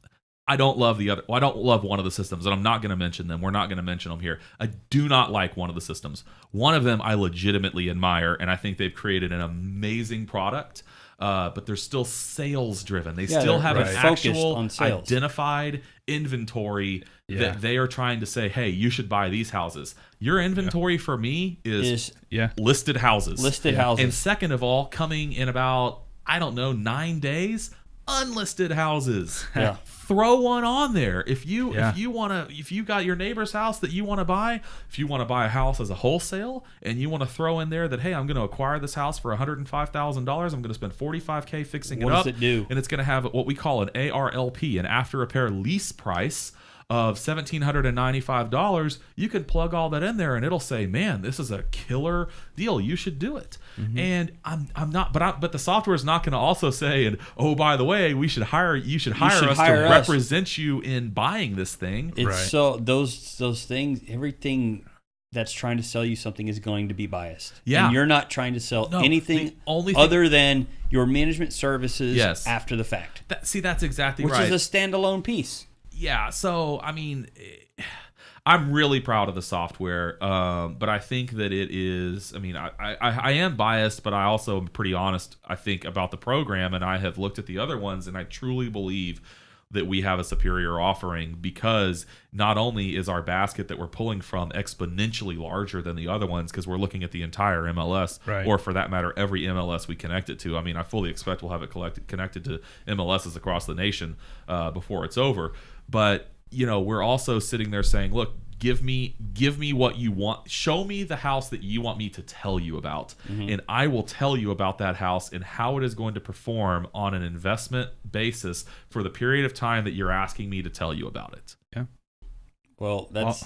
I don't love the other. Well, I don't love one of the systems, and I'm not going to mention them. We're not going to mention them here. I do not like one of the systems. One of them I legitimately admire, and I think they've created an amazing product. But they're still sales driven. They still have an actual identified inventory that they are trying to say, hey, you should buy these houses. Your inventory for me is listed houses. Listed houses. And second of all, coming in about, 9 days, unlisted houses. Yeah. Throw one on there. If you got your neighbor's house that you want to buy, if you want to buy a house as a wholesale and you want to throw in there that, hey, I'm going to acquire this house for $105,000, I'm going to spend $45,000 fixing it up. What does it do? And it's going to have what we call an ARLP, an after repair lease price of $1,795, you can plug all that in there and it'll say, man, this is a killer deal. You should do it. Mm-hmm. And I'm not, but the software is not going to also say, and oh, by the way, you should hire us to represent you in buying this thing. It's so those things, everything that's trying to sell you something is going to be biased. Yeah. And you're not trying to sell anything other than your management services after the fact. That's exactly right. Which is a standalone piece. Yeah, so I mean, I'm really proud of the software, but I think that it is. I mean, I am biased, but I also am pretty honest. I think about the program, and I have looked at the other ones, and I truly believe that we have a superior offering because not only is our basket that we're pulling from exponentially larger than the other ones because we're looking at the entire MLS, or for that matter, every MLS we connect it to. I mean, I fully expect we'll have it connected to MLSs across the nation before it's over. But, we're also sitting there saying, look, give me what you want. Show me the house that you want me to tell you about. Mm-hmm. And I will tell you about that house and how it is going to perform on an investment basis for the period of time that you're asking me to tell you about it. Yeah. Well, that's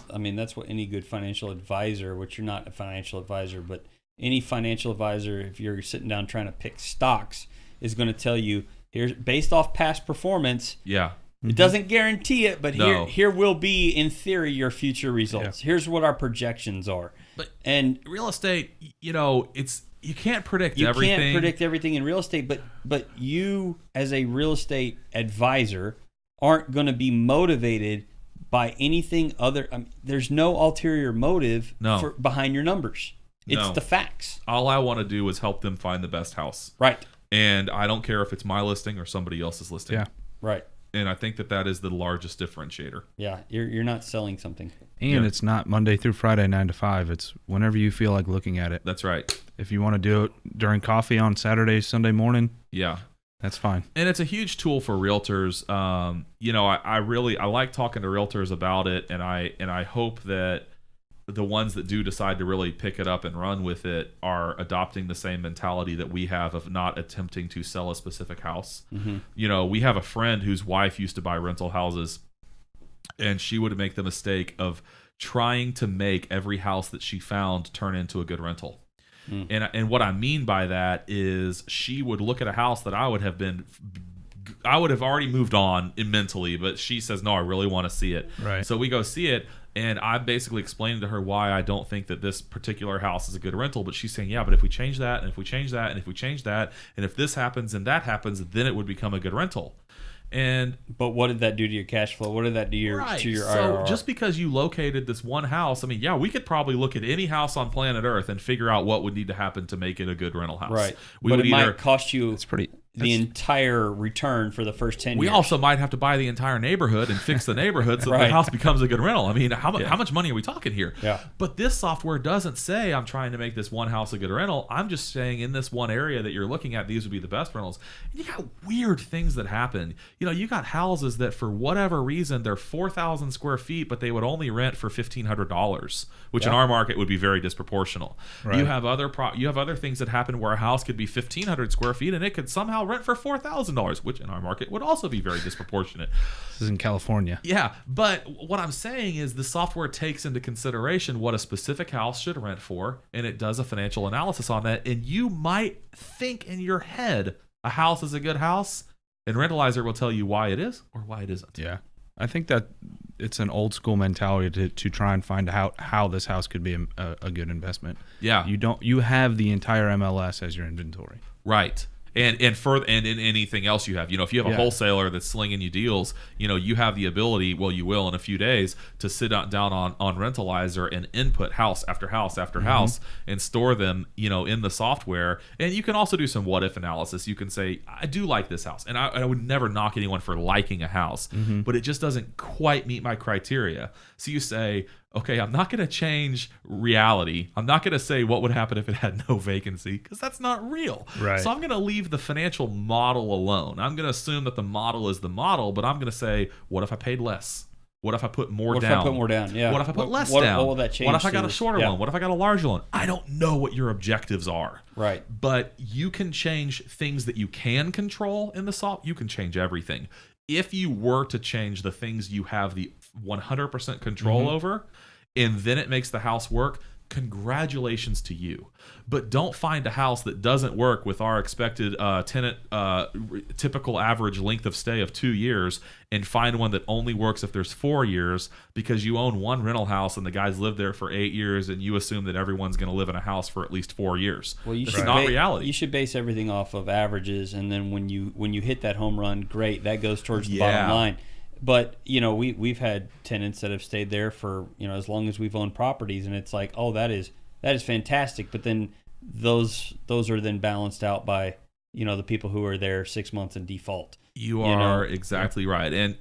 what any good financial advisor, which you're not a financial advisor, but any financial advisor, if you're sitting down trying to pick stocks, is going to tell you, here's based off past performance. Yeah. It doesn't guarantee it, but here will be, in theory, your future results. Yeah. Here's what our projections are. But and real estate, it's you can't predict everything. You can't predict everything in real estate, but you, as a real estate advisor, aren't going to be motivated by anything other. There's no ulterior motive behind your numbers. It's the facts. All I want to do is help them find the best house. Right. And I don't care if it's my listing or somebody else's listing. Yeah. Right. And I think that is the largest differentiator. Yeah, you're not selling something. And it's not Monday through Friday, 9 to 5. It's whenever you feel like looking at it. That's right. If you want to do it during coffee on Saturday, Sunday morning, that's fine. And it's a huge tool for realtors. I like talking to realtors about it, and I hope that the ones that do decide to really pick it up and run with it are adopting the same mentality that we have of not attempting to sell a specific house. Mm-hmm. We have a friend whose wife used to buy rental houses, and she would make the mistake of trying to make every house that she found turn into a good rental. Mm. And what I mean by that is she would look at a house that I would have already moved on mentally, but she says, no, I really want to see it. Right. So we go see it. And I'm basically explaining to her why I don't think that this particular house is a good rental. But she's saying, yeah, but if we change that, and if we change that, and if we change that, and if this happens and that happens, then it would become a good rental. But what did that do to your cash flow? What did that do to your IRR? So just because you located this one house, we could probably look at any house on planet Earth and figure out what would need to happen to make it a good rental house. Right. But it might cost you the entire return for the first 10 years. We also might have to buy the entire neighborhood and fix the neighborhood so the house becomes a good rental. How much money are we talking here? Yeah. But this software doesn't say I'm trying to make this one house a good rental. I'm just saying in this one area that you're looking at, these would be the best rentals. And you got weird things that happen. You got houses that for whatever reason, they're 4,000 square feet, but they would only rent for $1,500, which in our market would be very disproportional. Right. You have other things that happen where a house could be 1,500 square feet and it could somehow rent for $4,000, which in our market would also be very disproportionate. This is in California. Yeah, but what I'm saying is the software takes into consideration what a specific house should rent for, and it does a financial analysis on that. And you might think in your head a house is a good house, and Rentalizer will tell you why it is or why it isn't. Yeah. I think that it's an old school mentality to try and find out how this house could be a good investment. Yeah. You have the entire MLS as your inventory. Right. And in anything else you have, if you have a wholesaler that's slinging you deals, you have the ability, well, you will in a few days, to sit down on Rentalizer and input house after house after house and store them, in the software. And you can also do some what if analysis. You can say, I do like this house, and I would never knock anyone for liking a house, but it just doesn't quite meet my criteria. So you say, okay, I'm not going to change reality. I'm not going to say what would happen if it had no vacancy, because that's not real. Right. So I'm going to leave the financial model alone. I'm going to assume that the model is the model, but I'm going to say, what if I paid less? What if I put more down? What if I put more down? Yeah. What if I put less down? What will that change? What if I got a to shorter yeah. one? What if I got a larger one? I don't know what your objectives are. Right. But you can change things that you can control in the soft. You can change everything. If you were to change the things you have the 100% control over, and then it makes the house work, congratulations to you. But don't find a house that doesn't work with our expected tenant typical average length of stay of 2 years, and find one that only works if there's 4 years, because you own one rental house and the guys lived there for 8 years, and you assume that everyone's going to live in a house for at least 4 years. Well, That's not reality. You should base everything off of averages, and then when you hit that home run, great, that goes towards the bottom line. But we've had tenants that have stayed there for as long as we've owned properties, and it's like, oh, that is fantastic. But then those are then balanced out by the people who are there 6 months in default. You are exactly right, and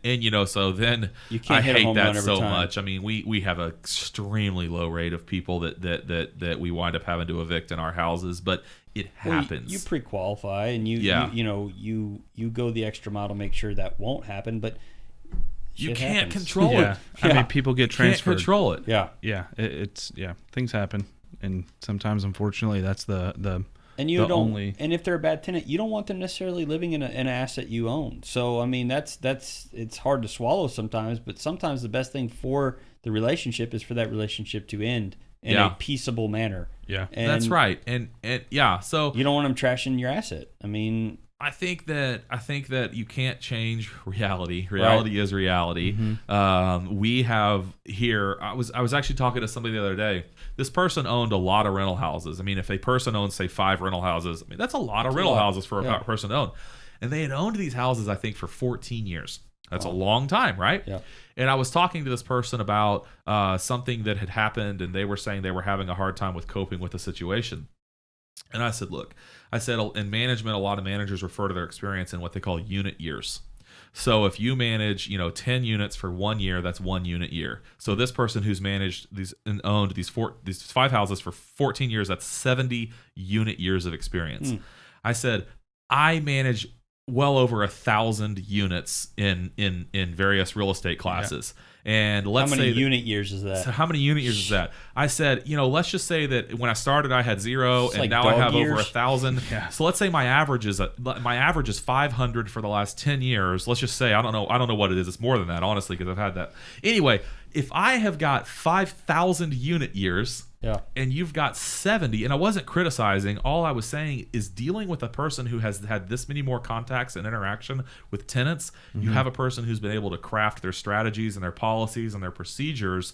so then you can't I hit a hate home that run every so time. much. I mean, we have an extremely low rate of people that we wind up having to evict in our houses, but it happens. You pre-qualify, and you go the extra mile to make sure that won't happen, but you shit can't happens. control it. I mean, people get transferred. Can't control it. Yeah. Things happen, and sometimes, unfortunately, that's the and you the don't. only. And if they're a bad tenant, you don't want them necessarily living in an asset you own. So I mean, that's it's hard to swallow sometimes. But sometimes the best thing for the relationship is for that relationship to end in a peaceable manner. Yeah, and that's right. And so you don't want them trashing your asset. I mean, I think that you can't change reality. Reality is reality. We have here. I was actually talking to somebody the other day. This person owned a lot of rental houses. I mean, if a person owns, say, 5 rental houses, I mean, that's a lot of rental houses for a person to own. And they had owned these houses, I think, for 14 years. That's a long time, right? Yeah. And I was talking to this person about something that had happened, and they were saying they were having a hard time with coping with the situation. And I said, look, in management, a lot of managers refer to their experience in what they call unit years. So if you manage, 10 units for 1 year, that's 1 unit year. So this person who's managed these and owned these 5 houses for 14 years, that's 70 unit years of experience. I said, I manage well over 1,000 units in various real estate classes. And let's say how many unit years is that? So how many unit years is that? I said, let's just say that when I started, I had 0, It's and like now I have years. over 1,000. So let's say my average is 500 for the last 10 years. Let's just say I don't know what it is. It's more than that, honestly, because I've had that. Anyway, if I have got 5,000 unit years. Yeah. And you've got 70, and I wasn't criticizing. All I was saying is dealing with a person who has had this many more contacts and interaction with tenants. You have a person who's been able to craft their strategies and their policies and their procedures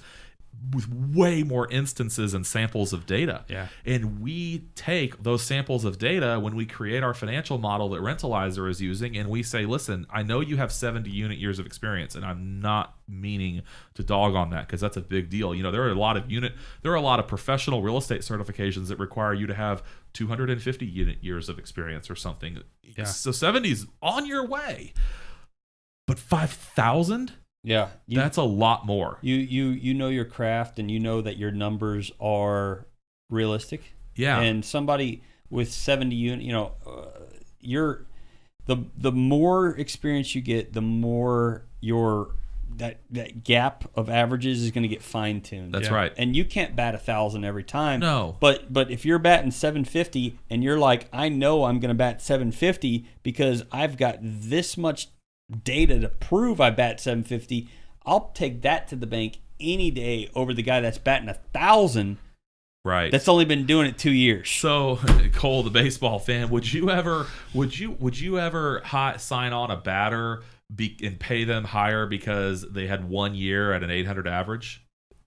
with way more instances and samples of data. Yeah. And we take those samples of data when we create our financial model that Rentalizer is using, and we say, listen, I know you have 70 unit years of experience, and I'm not meaning to dog on that, because that's a big deal. There are a lot of professional real estate certifications that require you to have 250 unit years of experience or something. Yeah. So 70's on your way. But 5,000? Yeah, That's a lot more. You know your craft, and you know that your numbers are realistic. Yeah. And somebody with 70 unit, you're the more experience you get, the more that gap of averages is going to get fine tuned. That's right. And you can't bat 1,000 every time. No. But if you're batting 750 and you're like, I know I'm going to bat 750 because I've got this much data to prove I bat 750, I'll take that to the bank any day over the guy that's batting 1,000. Right. That's only been doing it 2 years. So, Cole, the baseball fan, would you ever sign on a batter and pay them higher because they had 1 year at an 800 average?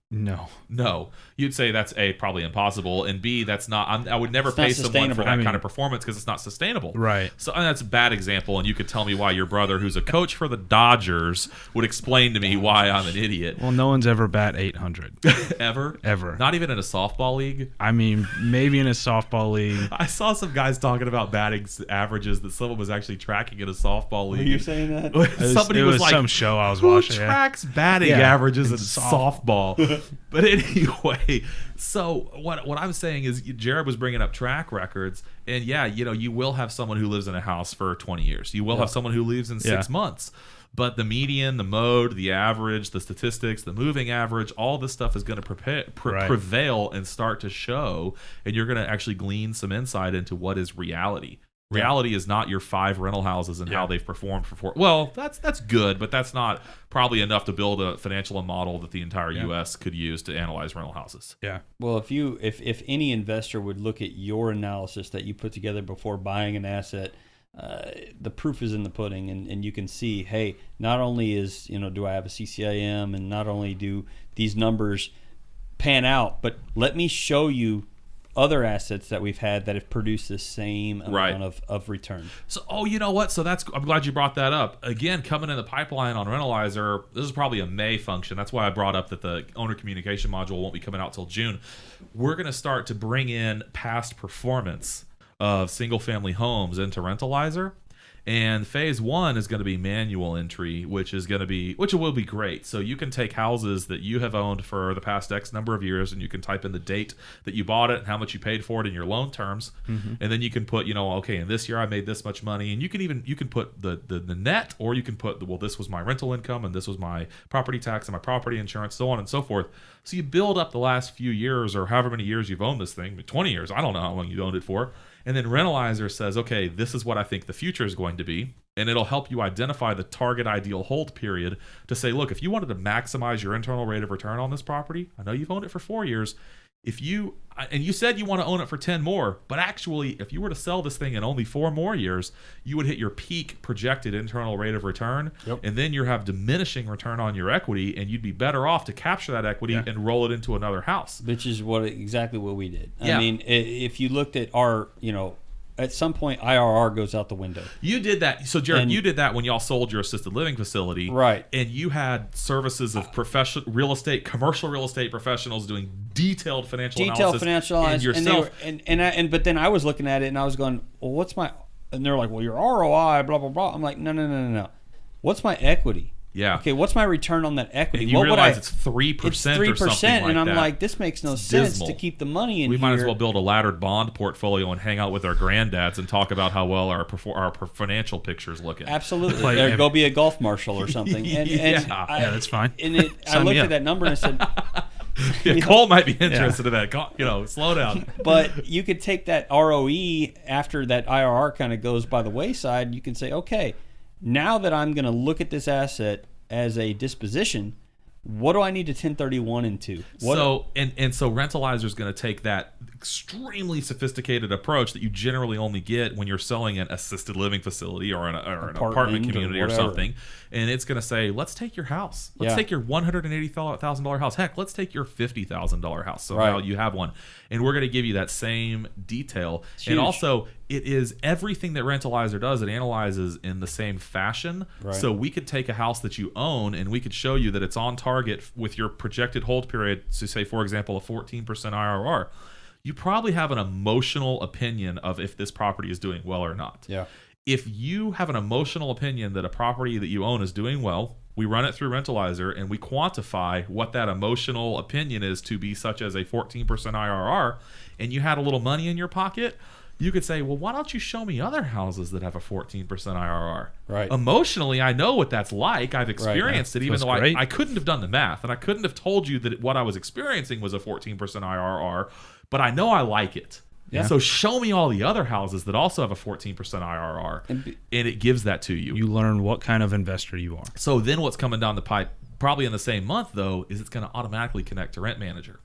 No, you'd say that's A, probably impossible, and B, that's not. I would never pay someone for that kind of performance because it's not sustainable. Right. So that's a bad example, and you could tell me why your brother, who's a coach for the Dodgers, would explain to me why I'm an idiot. Well, no one's ever bat 800. Ever. Not even in a softball league? I mean, maybe in a softball league. I saw some guys talking about batting averages that someone was actually tracking in a softball league. Were you saying that? Somebody it was like, some show I was who watching. tracks batting averages in softball? But anyway, so what I'm saying is Gerod was bringing up track records, and yeah, you will have someone who lives in a house for 20 years. You will have someone who lives in 6 months. But the median, the mode, the average, the statistics, the moving average, all this stuff is going to prevail and start to show, and you're going to actually glean some insight into what is reality. Reality is not your 5 rental houses and how they've performed for 4. Well, that's good, but that's not probably enough to build a financial model that the entire U.S. could use to analyze rental houses. Yeah. Well, if any investor would look at your analysis that you put together before buying an asset, the proof is in the pudding, and you can see, hey, not only is do I have a CCIM, and not only do these numbers pan out, but let me show you other assets that we've had that have produced the same amount of return. So, you know what? So I'm glad you brought that up. Again, coming in the pipeline on Rentalizer, this is probably a May function. That's why I brought up that the owner communication module won't be coming out till June. We're going to start to bring in past performance of single family homes into Rentalizer. And phase 1 is going to be manual entry, which will be great. So you can take houses that you have owned for the past X number of years, and you can type in the date that you bought it and how much you paid for it in your loan terms. And then you can put, okay, in this year I made this much money. And you can put the net, or you can put, this was my rental income, and this was my property tax and my property insurance, so on and so forth. So you build up the last few years, or however many years you've owned this thing, 20 years, I don't know how long you owned it for. And then Rentalizer says, okay, this is what I think the future is going to be. And it'll help you identify the target ideal hold period to say, look, if you wanted to maximize your internal rate of return on this property, I know you've owned it for 4 years. And you said you want to own it for 10 more, but actually, if you were to sell this thing in only 4 more years, you would hit your peak projected internal rate of return. And then you have diminishing return on your equity, and you'd be better off to capture that equity and roll it into another house. Which is exactly what we did. I mean, if you looked at our, at some point IRR goes out the window. You did that. So Gerod, you did that when y'all sold your assisted living facility. Right. And you had services of commercial real estate professionals doing detailed financial analysis yourself. But then I was looking at it and I was going, well, what's my, and they're like, well, your ROI, blah, blah, blah. I'm like, no. What's my equity? Yeah. Okay, what's my return on that equity? And you realize it's 3% It's 3%, or something like and I'm that. like, this makes no sense to keep the money in here. We might as well build a laddered bond portfolio and hang out with our granddads and talk about how well our financial picture's looking. Absolutely. There go be a golf marshal or something. That's fine. And I looked at that number and I said, Cole might be interested in that. Slow down. But you could take that ROE after that IRR kind of goes by the wayside. You can say, okay, now that I'm going to look at this asset as a disposition, what do I need to 1031 into? So Rentalizer is going to take that extremely sophisticated approach that you generally only get when you're selling an assisted living facility or an apartment community or something. And it's going to say, let's take your house. Let's take your $180,000 house. Heck, let's take your $50,000 house. So now you have one. And we're going to give you that same detail. And also, it is everything that Rentalizer does. It analyzes in the same fashion. Right. So we could take a house that you own and we could show you that it's on target with your projected hold period. So say, for example, a 14% IRR. You probably have an emotional opinion of if this property is doing well or not. Yeah. If you have an emotional opinion that a property that you own is doing well, we run it through Rentalizer and we quantify what that emotional opinion is to be such as a 14% IRR, and you had a little money in your pocket, you could say, well, why don't you show me other houses that have a 14% IRR? Right. Emotionally, I know what that's like. I've experienced it, even though I couldn't have done the math, and I couldn't have told you that what I was experiencing was a 14% IRR, but I know I like it. Yeah. So show me all the other houses that also have a 14% IRR, and it gives that to you. You learn what kind of investor you are. So then what's coming down the pipe, probably in the same month, though, is it's going to automatically connect to Rent Manager.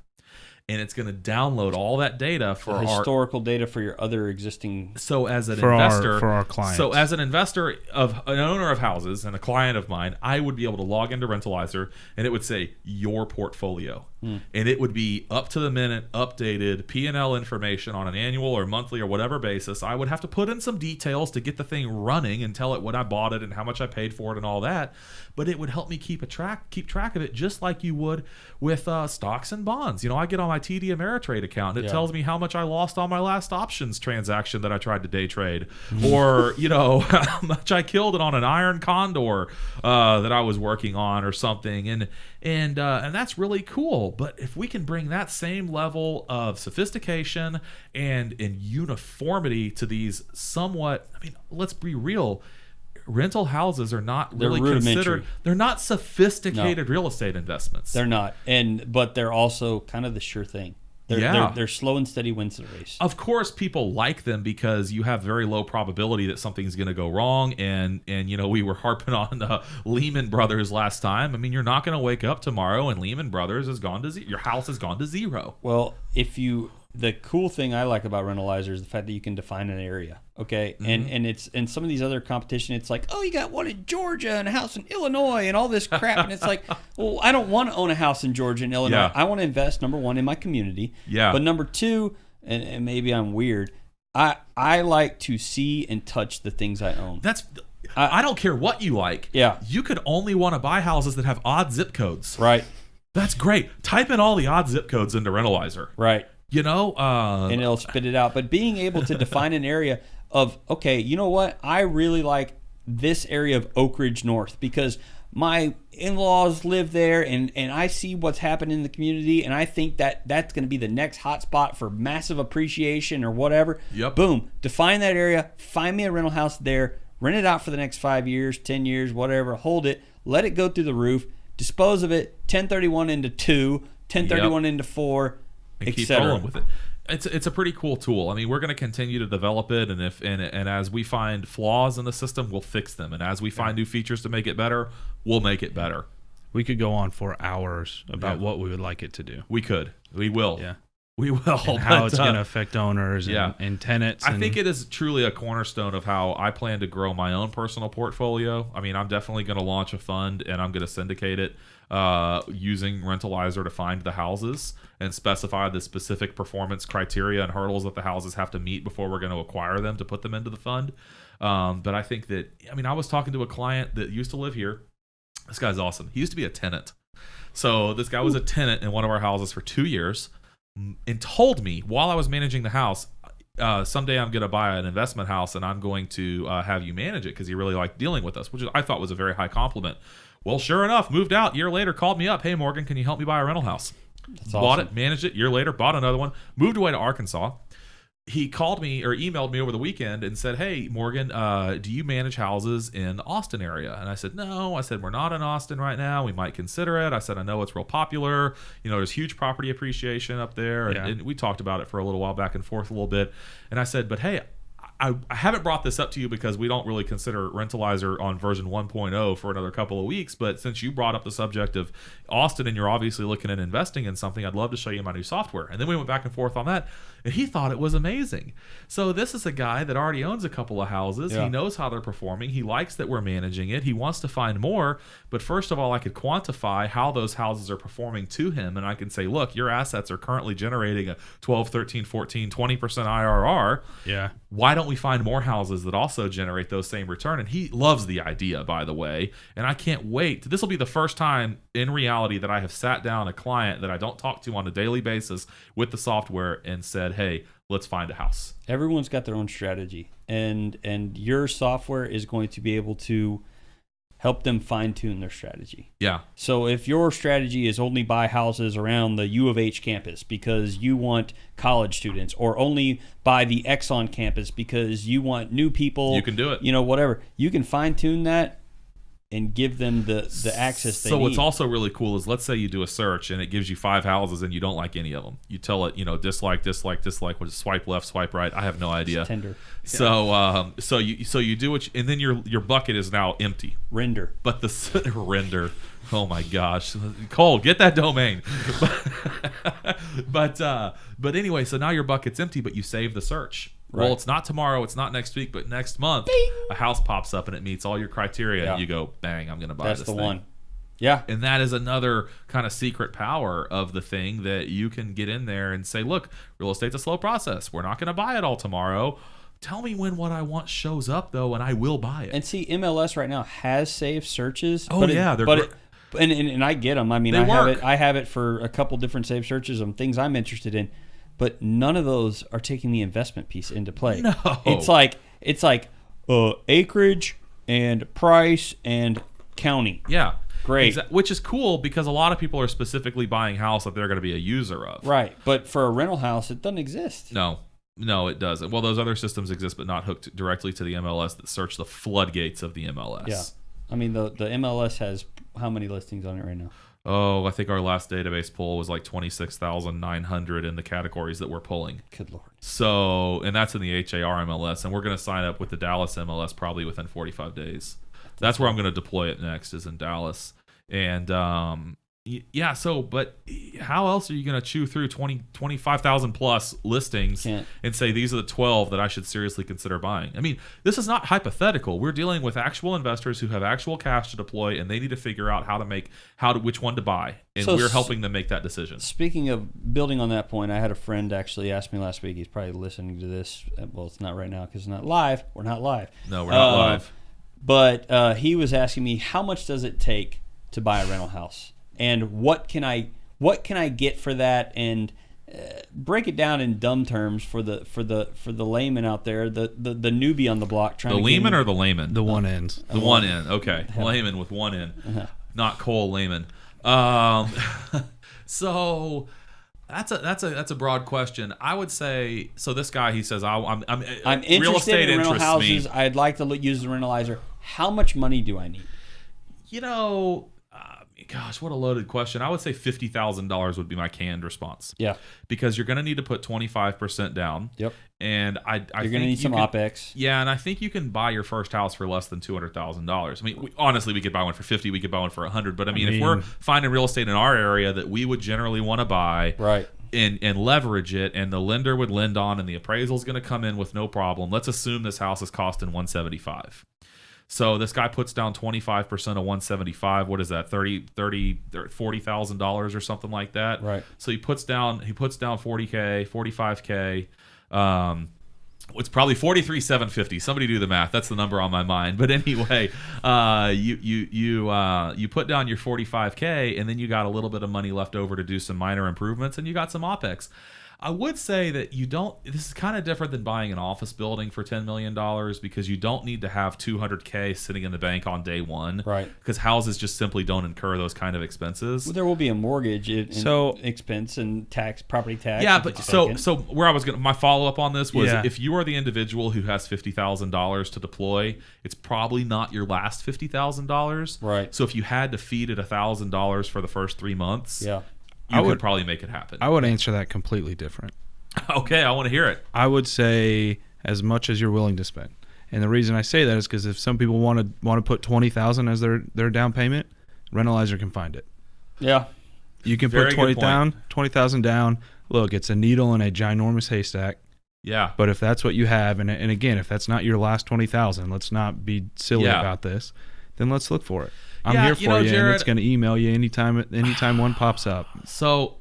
and it's going to download all that data for our historical data for your other existing. So as an for investor, our clients. So as an investor of an owner of houses and a client of mine, I would be able to log into Rentalizer and it would say your portfolio, and it would be up to the minute, updated P&L information on an annual or monthly or whatever basis. I would have to put in some details to get the thing running and tell it when I bought it and how much I paid for it and all that. But it would help me keep track of it, just like you would with stocks and bonds. I get on my TD Ameritrade account and it tells me how much I lost on my last options transaction that I tried to day trade, or how much I killed it on an iron condor that I was working on or something, and that's really cool. But if we can bring that same level of sophistication and uniformity to these somewhat, let's be real, rental houses are not really considered. They're not sophisticated real estate investments. They're not, but they're also kind of the sure thing. They're slow and steady wins the race. Of course, people like them because you have very low probability that something's going to go wrong. And we were harping on Lehman Brothers last time. You're not going to wake up tomorrow and Lehman Brothers has gone to your house has gone to zero. Well, the cool thing I like about Rentalizer is the fact that you can define an area. Okay, and it's in some of these other competition, it's like, oh, you got one in Georgia and a house in Illinois and all this crap, and it's like, well, I don't want to own a house in Georgia and Illinois. Yeah. I want to invest, number one, in my community. Yeah. But number two, and maybe I'm weird, I like to see and touch the things I own. I don't care what you like. Yeah. You could only want to buy houses that have odd zip codes. Right. That's great. Type in all the odd zip codes into Rentalizer. Right. And it'll spit it out. But being able to define an area of, okay, you know what? I really like this area of Oak Ridge North because my in-laws live there and I see what's happening in the community and I think that that's going to be the next hot spot for massive appreciation or whatever. Yep. Boom. Define that area. Find me a rental house there. Rent it out for the next 5 years, 10 years, whatever. Hold it. Let it go through the roof. Dispose of it. 1031 into 2. 1031 into 4. And keep rolling with it. It's a pretty cool tool. We're going to continue to develop it, and as we find flaws in the system, we'll fix them. And as we find new features to make it better, we'll make it better. We could go on for hours about what we would like it to do. We could. We will. Yeah. We will. And how it's going to affect owners and tenants. I think it is truly a cornerstone of how I plan to grow my own personal portfolio. I'm definitely going to launch a fund, and I'm going to syndicate it using Rentalizer to find the houses and specify the specific performance criteria and hurdles that the houses have to meet before we're going to acquire them to put them into the fund. But I think that, I was talking to a client that used to live here. This guy's awesome. He used to be a tenant. So this guy was a tenant in one of our houses for 2 years and told me while I was managing the house, someday I'm going to buy an investment house and I'm going to have you manage it because he really liked dealing with us, which I thought was a very high compliment. Well, sure enough, moved out. Year later, called me up. Hey, Morgan, can you help me buy a rental house? That's Bought awesome. it, managed it. Year later, bought another one. Moved away to Arkansas. He called me or emailed me over the weekend and said, hey, Morgan, do you manage houses in the Austin area? And I said, no. I said, we're not in Austin right now. We might consider it. I said, I know it's real popular. There's huge property appreciation up there. And we talked about it for a little while, back and forth a little bit. And I said, but hey, I haven't brought this up to you because we don't really consider Rentalizer on version 1.0 for another couple of weeks. But since you brought up the subject of Austin and you're obviously looking at investing in something, I'd love to show you my new software. And then we went back and forth on that. And he thought it was amazing. So this is a guy that already owns a couple of houses. Yeah. He knows how they're performing. He likes that we're managing it. He wants to find more. But first of all, I could quantify how those houses are performing to him. And I can say, look, your assets are currently generating a 12, 13, 14, 20% IRR. Yeah. Why don't we find more houses that also generate those same return? And he loves the idea, by the way. And I can't wait. This will be the first time in reality that I have sat down a client that I don't talk to on a daily basis with the software and said, hey, let's find a house. Everyone's got their own strategy, and your software is going to be able to help them fine-tune their strategy. Yeah. So if your strategy is only buy houses around the U of H campus because you want college students, or only buy the Exxon campus because you want new people, You can do it. Whatever. You can fine-tune that and give them the access they need. So what's also really cool is, let's say you do a search and it gives you 5 houses and you don't like any of them. You tell it, dislike, dislike, dislike, which is swipe left, swipe right. I have no idea. It's Tinder. So so you do it, and then your bucket is now empty. Render. But the render, oh my gosh, Cole, get that domain. But anyway, so now your bucket's empty, but you save the search. Right. Well, it's not tomorrow, it's not next week, but next month, a house pops up and it meets all your criteria, and you go, bang, I'm going to buy That's this the thing. one. Yeah. And that is another kind of secret power of the thing, that you can get in there and say, look, real estate's a slow process. We're not going to buy it all tomorrow. Tell me when what I want shows up, though, and I will buy it. And see, MLS right now has saved searches. Oh, yeah. And I get them. I mean, They work. I have it for a couple different saved searches on things I'm interested in, but none of those are taking the investment piece into play. No. It's like acreage and price and county. Yeah. Great. Which is cool, because a lot of people are specifically buying house that they're going to be a user of. Right. But for a rental house, it doesn't exist. No, it doesn't. Well, those other systems exist, but not hooked directly to the MLS that search the floodgates of the MLS. Yeah. I mean, the MLS has how many listings on it right now? Oh, I think our last database poll was like 26,900 in the categories that we're pulling. Good Lord. So, and that's in the HAR MLS, and we're going to sign up with the Dallas MLS probably within 45 days. That's where I'm going to deploy it next, is in Dallas. And yeah, so, but how else are you going to chew through 25,000 plus listings and say these are the 12 that I should seriously consider buying? I mean, this is not hypothetical. We're dealing with actual investors who have actual cash to deploy, and they need to figure out which one to buy. And we're helping them make that decision. Speaking of building on that point, I had a friend actually ask me last week. He's probably listening to this. Well, it's not right now because it's not live. We're not live. No, we're not live. But he was asking me, how much does it take to buy a rental house, and what can I get for that, and break it down in dumb terms for the layman out there, the newbie on the block trying. The Lehman or the layman? The one end. The one end. Okay, layman with one end, not Cole Lehman. So that's a broad question. I would say, so this guy, he says, I'm interested real estate in rental houses. Me. I'd like to use the rentalizer. How much money do I need? Gosh, what a loaded question. I would say $50,000 would be my canned response. Yeah. Because you're going to need to put 25% down. Yep. And I you're think going to need some OPEX. Yeah, and I think you can buy your first house for less than $200,000. I mean, honestly, we could buy one for 50, we could buy one for 100, but I mean, if we're finding real estate in our area that we would generally want to buy, right, and leverage it, and the lender would lend on, and the appraisal is going to come in with no problem. Let's assume this house is costing $175,000. So this guy puts down 25% of $175,000. What is that? $40,000 or something like that. Right. So he puts down $40,000, $45,000. It's probably $43,750. Somebody do the math. That's the number on my mind. But anyway, you put down your $45,000, and then you got a little bit of money left over to do some minor improvements, and you got some OPEX. I would say that this is kind of different than buying an office building for $10 million, because you don't need to have $200,000 sitting in the bank on day one. Right. Because houses just simply don't incur those kind of expenses. Well, there will be a mortgage expense and property tax. Yeah, but so where I was my follow up on this was, if you are the individual who has $50,000 to deploy, it's probably not your last $50,000. Right. So if you had to feed it $1,000 for the first 3 months, you could probably make it happen. I would answer that completely different. Okay, I want to hear it. I would say as much as you're willing to spend. And the reason I say that is because if some people want to put $20,000 as their down payment, Rentalizer can find it. Yeah. You can put $20,000 down. Look, it's a needle in a ginormous haystack. Yeah. But if that's what you have, and again, if that's not your last $20,000, let's not be silly about this, then let's look for it. I'm here for you, Jared, and it's going to email you anytime one pops up. So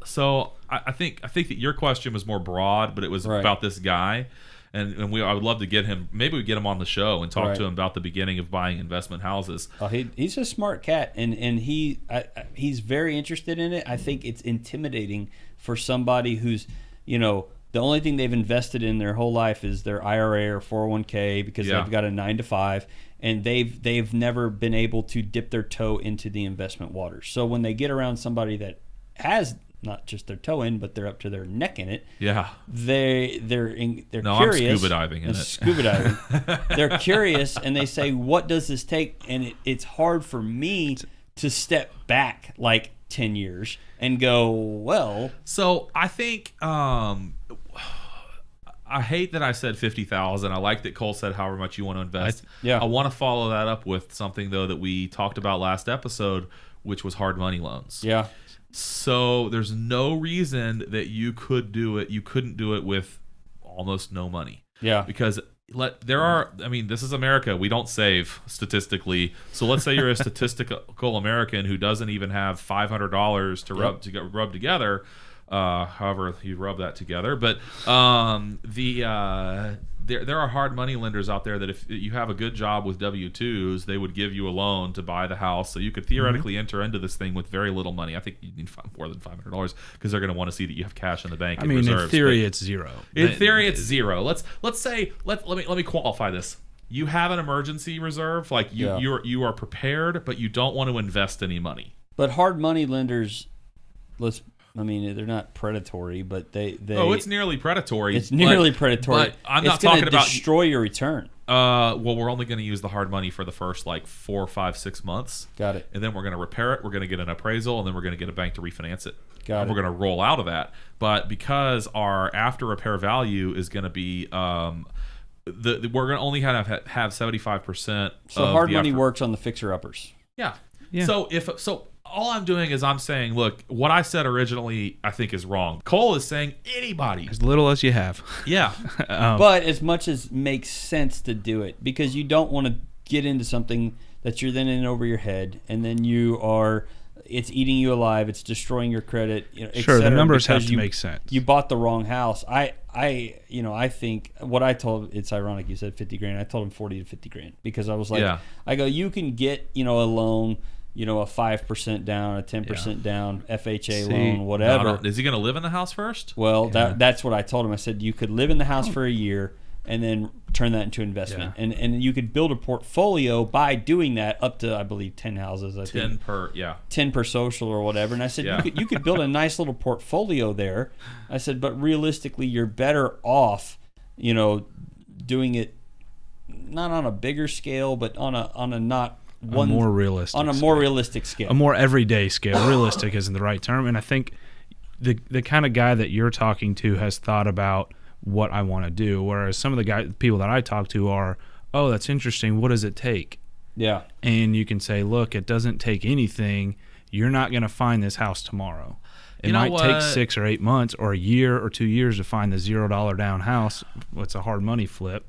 I think that your question was more broad, but it was about this guy, and I would love to get him. Maybe we get him on the show and talk to him about the beginning of buying investment houses. He's a smart cat, and he's very interested in it. I think it's intimidating for somebody who's, the only thing they've invested in their whole life is their IRA or 401k because they've got a 9-to-5. And they've never been able to dip their toe into the investment waters. So when they get around somebody that has not just their toe in, but they're up to their neck in it, they're curious. I'm scuba diving in it. Scuba diving. They're curious, and they say, "What does this take?" And it's hard for me to step back like 10 years and go, well. So I think. I hate that I said $50,000. I like that Cole said however much you want to invest. I want to follow that up with something though that we talked about last episode, which was hard money loans. Yeah. So there's no reason that you could do it. You couldn't do it with almost no money. Yeah. Because this is America. We don't save statistically. So let's say you're a statistical American who doesn't even have $500 to rub together. However you rub that together. But there are hard money lenders out there that if you have a good job with W-2s, they would give you a loan to buy the house. So you could theoretically enter into this thing with very little money. I think you need more than $500 because they're going to want to see that you have cash in the bank. In theory, it's zero. In theory, it's zero. Let's say let me qualify this. You have an emergency reserve, like you are prepared, but you don't want to invest any money. But hard money lenders, they're not predatory, but they it's nearly predatory. It's nearly predatory. But I'm not talking about destroy your return. Well, we're only going to use the hard money for the first 4, 5, 6 months. Got it. And then we're going to repair it. We're going to get an appraisal, and then we're going to get a bank to refinance it. Got it. We're going to roll out of that. But because our after repair value is going to be we're going to only have 75%. So hard money works on the fixer uppers. Yeah. So all I'm doing is I'm saying, look, what I said originally I think is wrong. Cole is saying anybody. As little as you have. Yeah. But as much as makes sense to do it, because you don't want to get into something that you're then in over your head, and then it's eating you alive, it's destroying your credit. Sure, the numbers have to make sense. You bought the wrong house. I think what I told, it's ironic you said 50 grand. I told him 40 to 50 grand because I was like, I go, you can get, a loan, a 5% down, a 10% down, FHA loan, whatever. Is he going to live in the house first? Well, that's what I told him. I said you could live in the house for a year and then turn that into investment. Yeah. And you could build a portfolio by doing that up to, I believe, 10 houses. 10 per social or whatever. And I said you could build a nice little portfolio there. I said, but realistically, you're better off, doing it not on a bigger scale, but on a more realistic scale. A more everyday scale. Realistic isn't the right term. And I think the kind of guy that you're talking to has thought about what I want to do, whereas some of the people that I talk to are, oh, that's interesting. What does it take? Yeah. And you can say, look, it doesn't take anything. You're not going to find this house tomorrow. It might take 6 or 8 months or a year or 2 years to find the $0 down house. It's a hard money flip,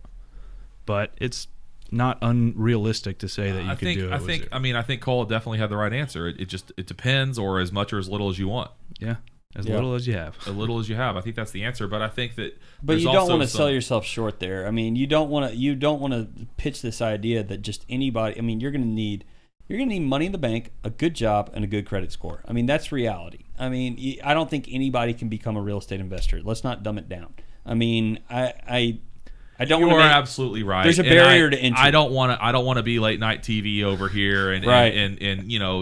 but it's not unrealistic to say that you could do it. I think Cole definitely had the right answer. It depends, or as much or as little as you want. Yeah. As little as you have. As little as you have. I think that's the answer. But I think that. But you don't want to sell yourself short there. I mean, you don't want to pitch this idea that just anybody. I mean, you're going to need money in the bank, a good job, and a good credit score. I mean, that's reality. I mean, I don't think anybody can become a real estate investor. Let's not dumb it down. I mean, I don't. You are absolutely right. There's a barrier to entry. I don't want to be late night TV over here and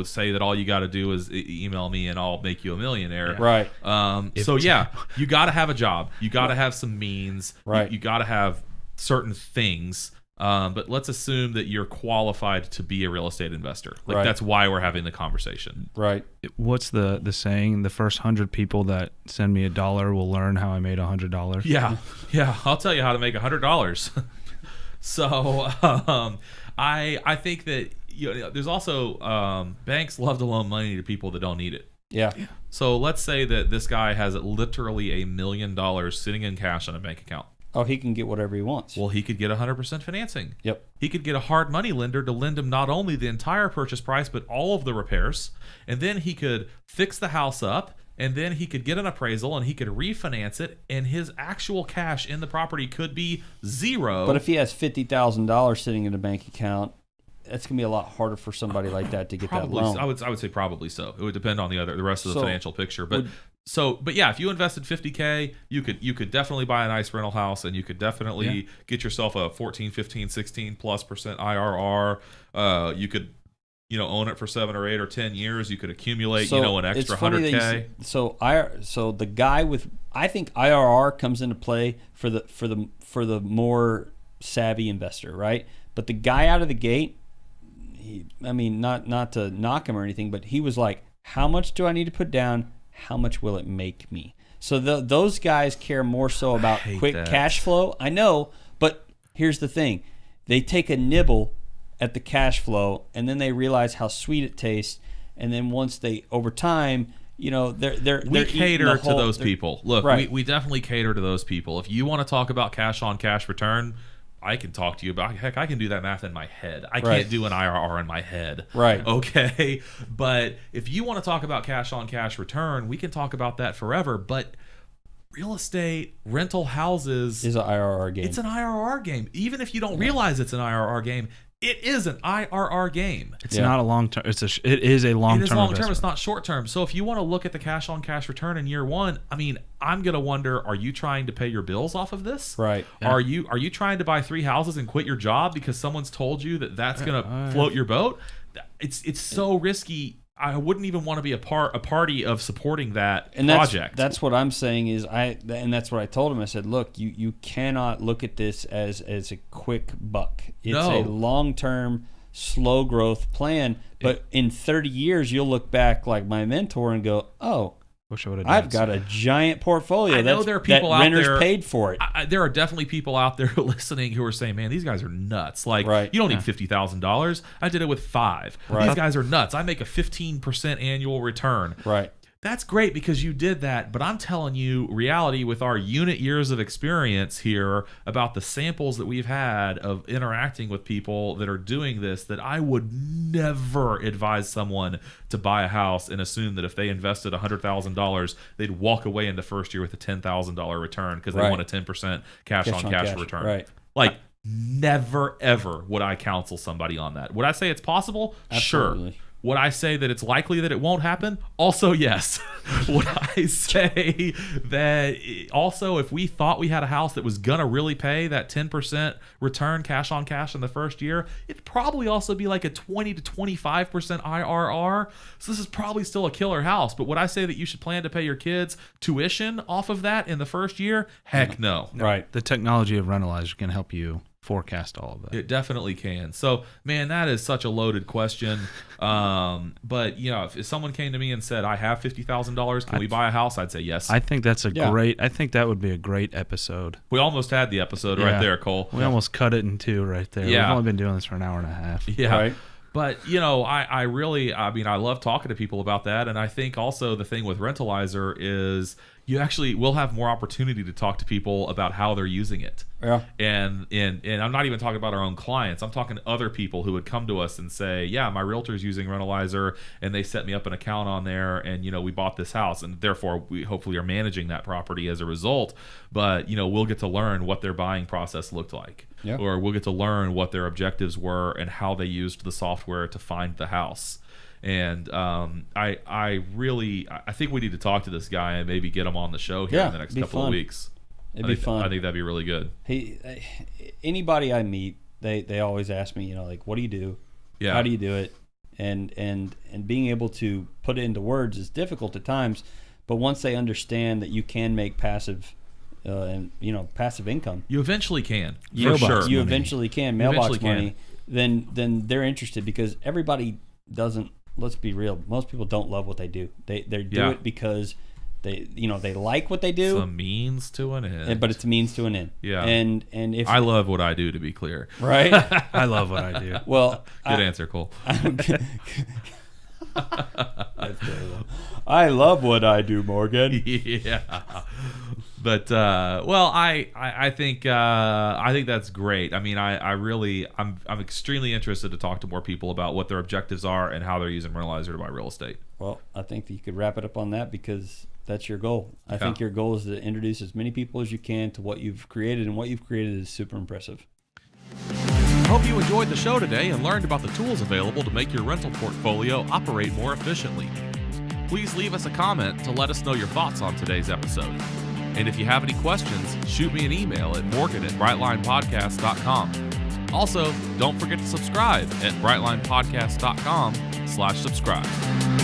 say that all you got to do is email me and I'll make you a millionaire. Right. You got to have a job. You got to have some means. Right. You got to have certain things. But let's assume that you're qualified to be a real estate investor. That's why we're having the conversation. Right. What's the saying? The first 100 people that send me $1 will learn how I made $100. Yeah. I'll tell you how to make $100. So I think that there's also banks love to loan money to people that don't need it. Yeah. So let's say that this guy has literally $1 million sitting in cash on a bank account. Oh, he can get whatever he wants. Well, he could get 100% financing. Yep. He could get a hard money lender to lend him not only the entire purchase price, but all of the repairs. And then he could fix the house up, and then he could get an appraisal, and he could refinance it, and his actual cash in the property could be zero. But if he has $50,000 sitting in a bank account, that's going to be a lot harder for somebody like that to get that loan. I would say probably so. It would depend on the rest of the financial picture. But if you invested $50K, you could definitely buy a nice rental house, and you could definitely get yourself a 14, 15, 16+ % IRR. You could own it for 7 or 8 or 10 years. You could accumulate an extra $100K. So the guy with, I think IRR comes into play for the more savvy investor, right? But the guy out of the gate, not to knock him or anything, but he was like, how much do I need to put down? How much will it make me? So those guys care more so about quick cash flow. I know, but here's the thing. They take a nibble at the cash flow, and then they realize how sweet it tastes. And then over time, they're we eating cater the to whole- those they're- people. Look, Right. we definitely cater to those people. If you want to talk about cash on cash return, I can talk to you about. Heck, I can do that math in my head. I Right. can't do an IRR in my head. Right. Okay. But if you want to talk about cash on cash return, we can talk about that forever. But real estate, rental houses, is an IRR game. it's an IRR game. Even if you don't realize it's an IRR game, it is an IRR game. It's Yeah. not a long term. It is a long It is term. long term. It's not short term. So if you want to look at the cash on cash return in year one, I mean, I'm gonna wonder: are you trying to pay your bills off of this? Right. Yeah. Are you trying to buy 3 houses and quit your job because someone's told you that that's gonna float your boat? It's so risky. I wouldn't even want to be a party of supporting that And project. that's what I'm saying is and that's what I told him. I said, look, you cannot look at this as a quick buck. It's No. a long-term, slow growth plan. But in 30 years, you'll look back like my mentor and go, oh, Wish I would have. I've got a giant portfolio. I know there are people that out renters there- paid for it. There are definitely people out there listening who are saying, man, these guys are nuts. Like, Right. you don't need $50,000. I did it with 5. Right. These guys are nuts. I make a 15% annual return. Right. That's great because you did that, but I'm telling you reality with our unit years of experience here about the samples that we've had of interacting with people that are doing this, that I would never advise someone to buy a house and assume that if they invested $100,000, they'd walk away in the first year with a $10,000 return because they Right. want a 10% cash on cash return. Right. Like, never, ever would I counsel somebody on that. Would I say it's possible? Sure. Absolutely. Would I say that it's likely that it won't happen? Also, yes. Would I say that also if we thought we had a house that was going to really pay that 10% return cash on cash in the first year, it'd probably also be like a 20 to 25% IRR. So this is probably still a killer house. But would I say that you should plan to pay your kids tuition off of that in the first year? Heck no. Right. The technology of rentalizer can help you forecast all of that. It definitely can. So, man, that is such a loaded question. But if someone came to me and said, "I have $50,000, can we buy a house?" I'd say yes. I think that's Yeah. great. I think that would be a great episode. We almost had the episode right Yeah. there, Cole. We almost cut it in two right there. Yeah. We've only been doing this for an hour and a half. Yeah. Right. But, I really, I love talking to people about that. And I think also the thing with Rentalizer is you actually will have more opportunity to talk to people about how they're using it. Yeah. And I'm not even talking about our own clients. I'm talking to other people who would come to us and say, yeah, my realtor's using Rentalizer and they set me up an account on there and, we bought this house and therefore we hopefully are managing that property as a result. But, we'll get to learn what their buying process looked like. Yeah. Or we'll get to learn what their objectives were and how they used the software to find the house. And I think we need to talk to this guy and maybe get him on the show here Yeah, in the next be couple of fun. weeks. It'd be fun. I think that'd be really good. Anybody I meet, they always ask me, like, what do you do? Yeah. How do you do it? And being able to put it into words is difficult at times, but once they understand that you can make passive income, You eventually can, for Mailbox sure. money. you eventually can You mailbox eventually money. Then they're interested because everybody doesn't. Let's be real. Most people don't love what they do. They do Yeah. it because they like what they It's do, a means to an end. but it's a means to an end. Yeah. And if I love what I do, to be clear. right. I love what I do. Well, Good answer, Cole. That's terrible. I love what I do, Morgan. Yeah. But I think that's great. I mean, I'm extremely interested to talk to more people about what their objectives are and how they're using Rentalizer to buy real estate. Well, I think that you could wrap it up on that because that's your goal. I think your goal is to introduce as many people as you can to what you've created, and what you've created is super impressive. Hope you enjoyed the show today and learned about the tools available to make your rental portfolio operate more efficiently. Please leave us a comment to let us know your thoughts on today's episode. And if you have any questions, shoot me an email at morgan@brightlinepodcast.com. Also, don't forget to subscribe at brightlinepodcast.com/subscribe.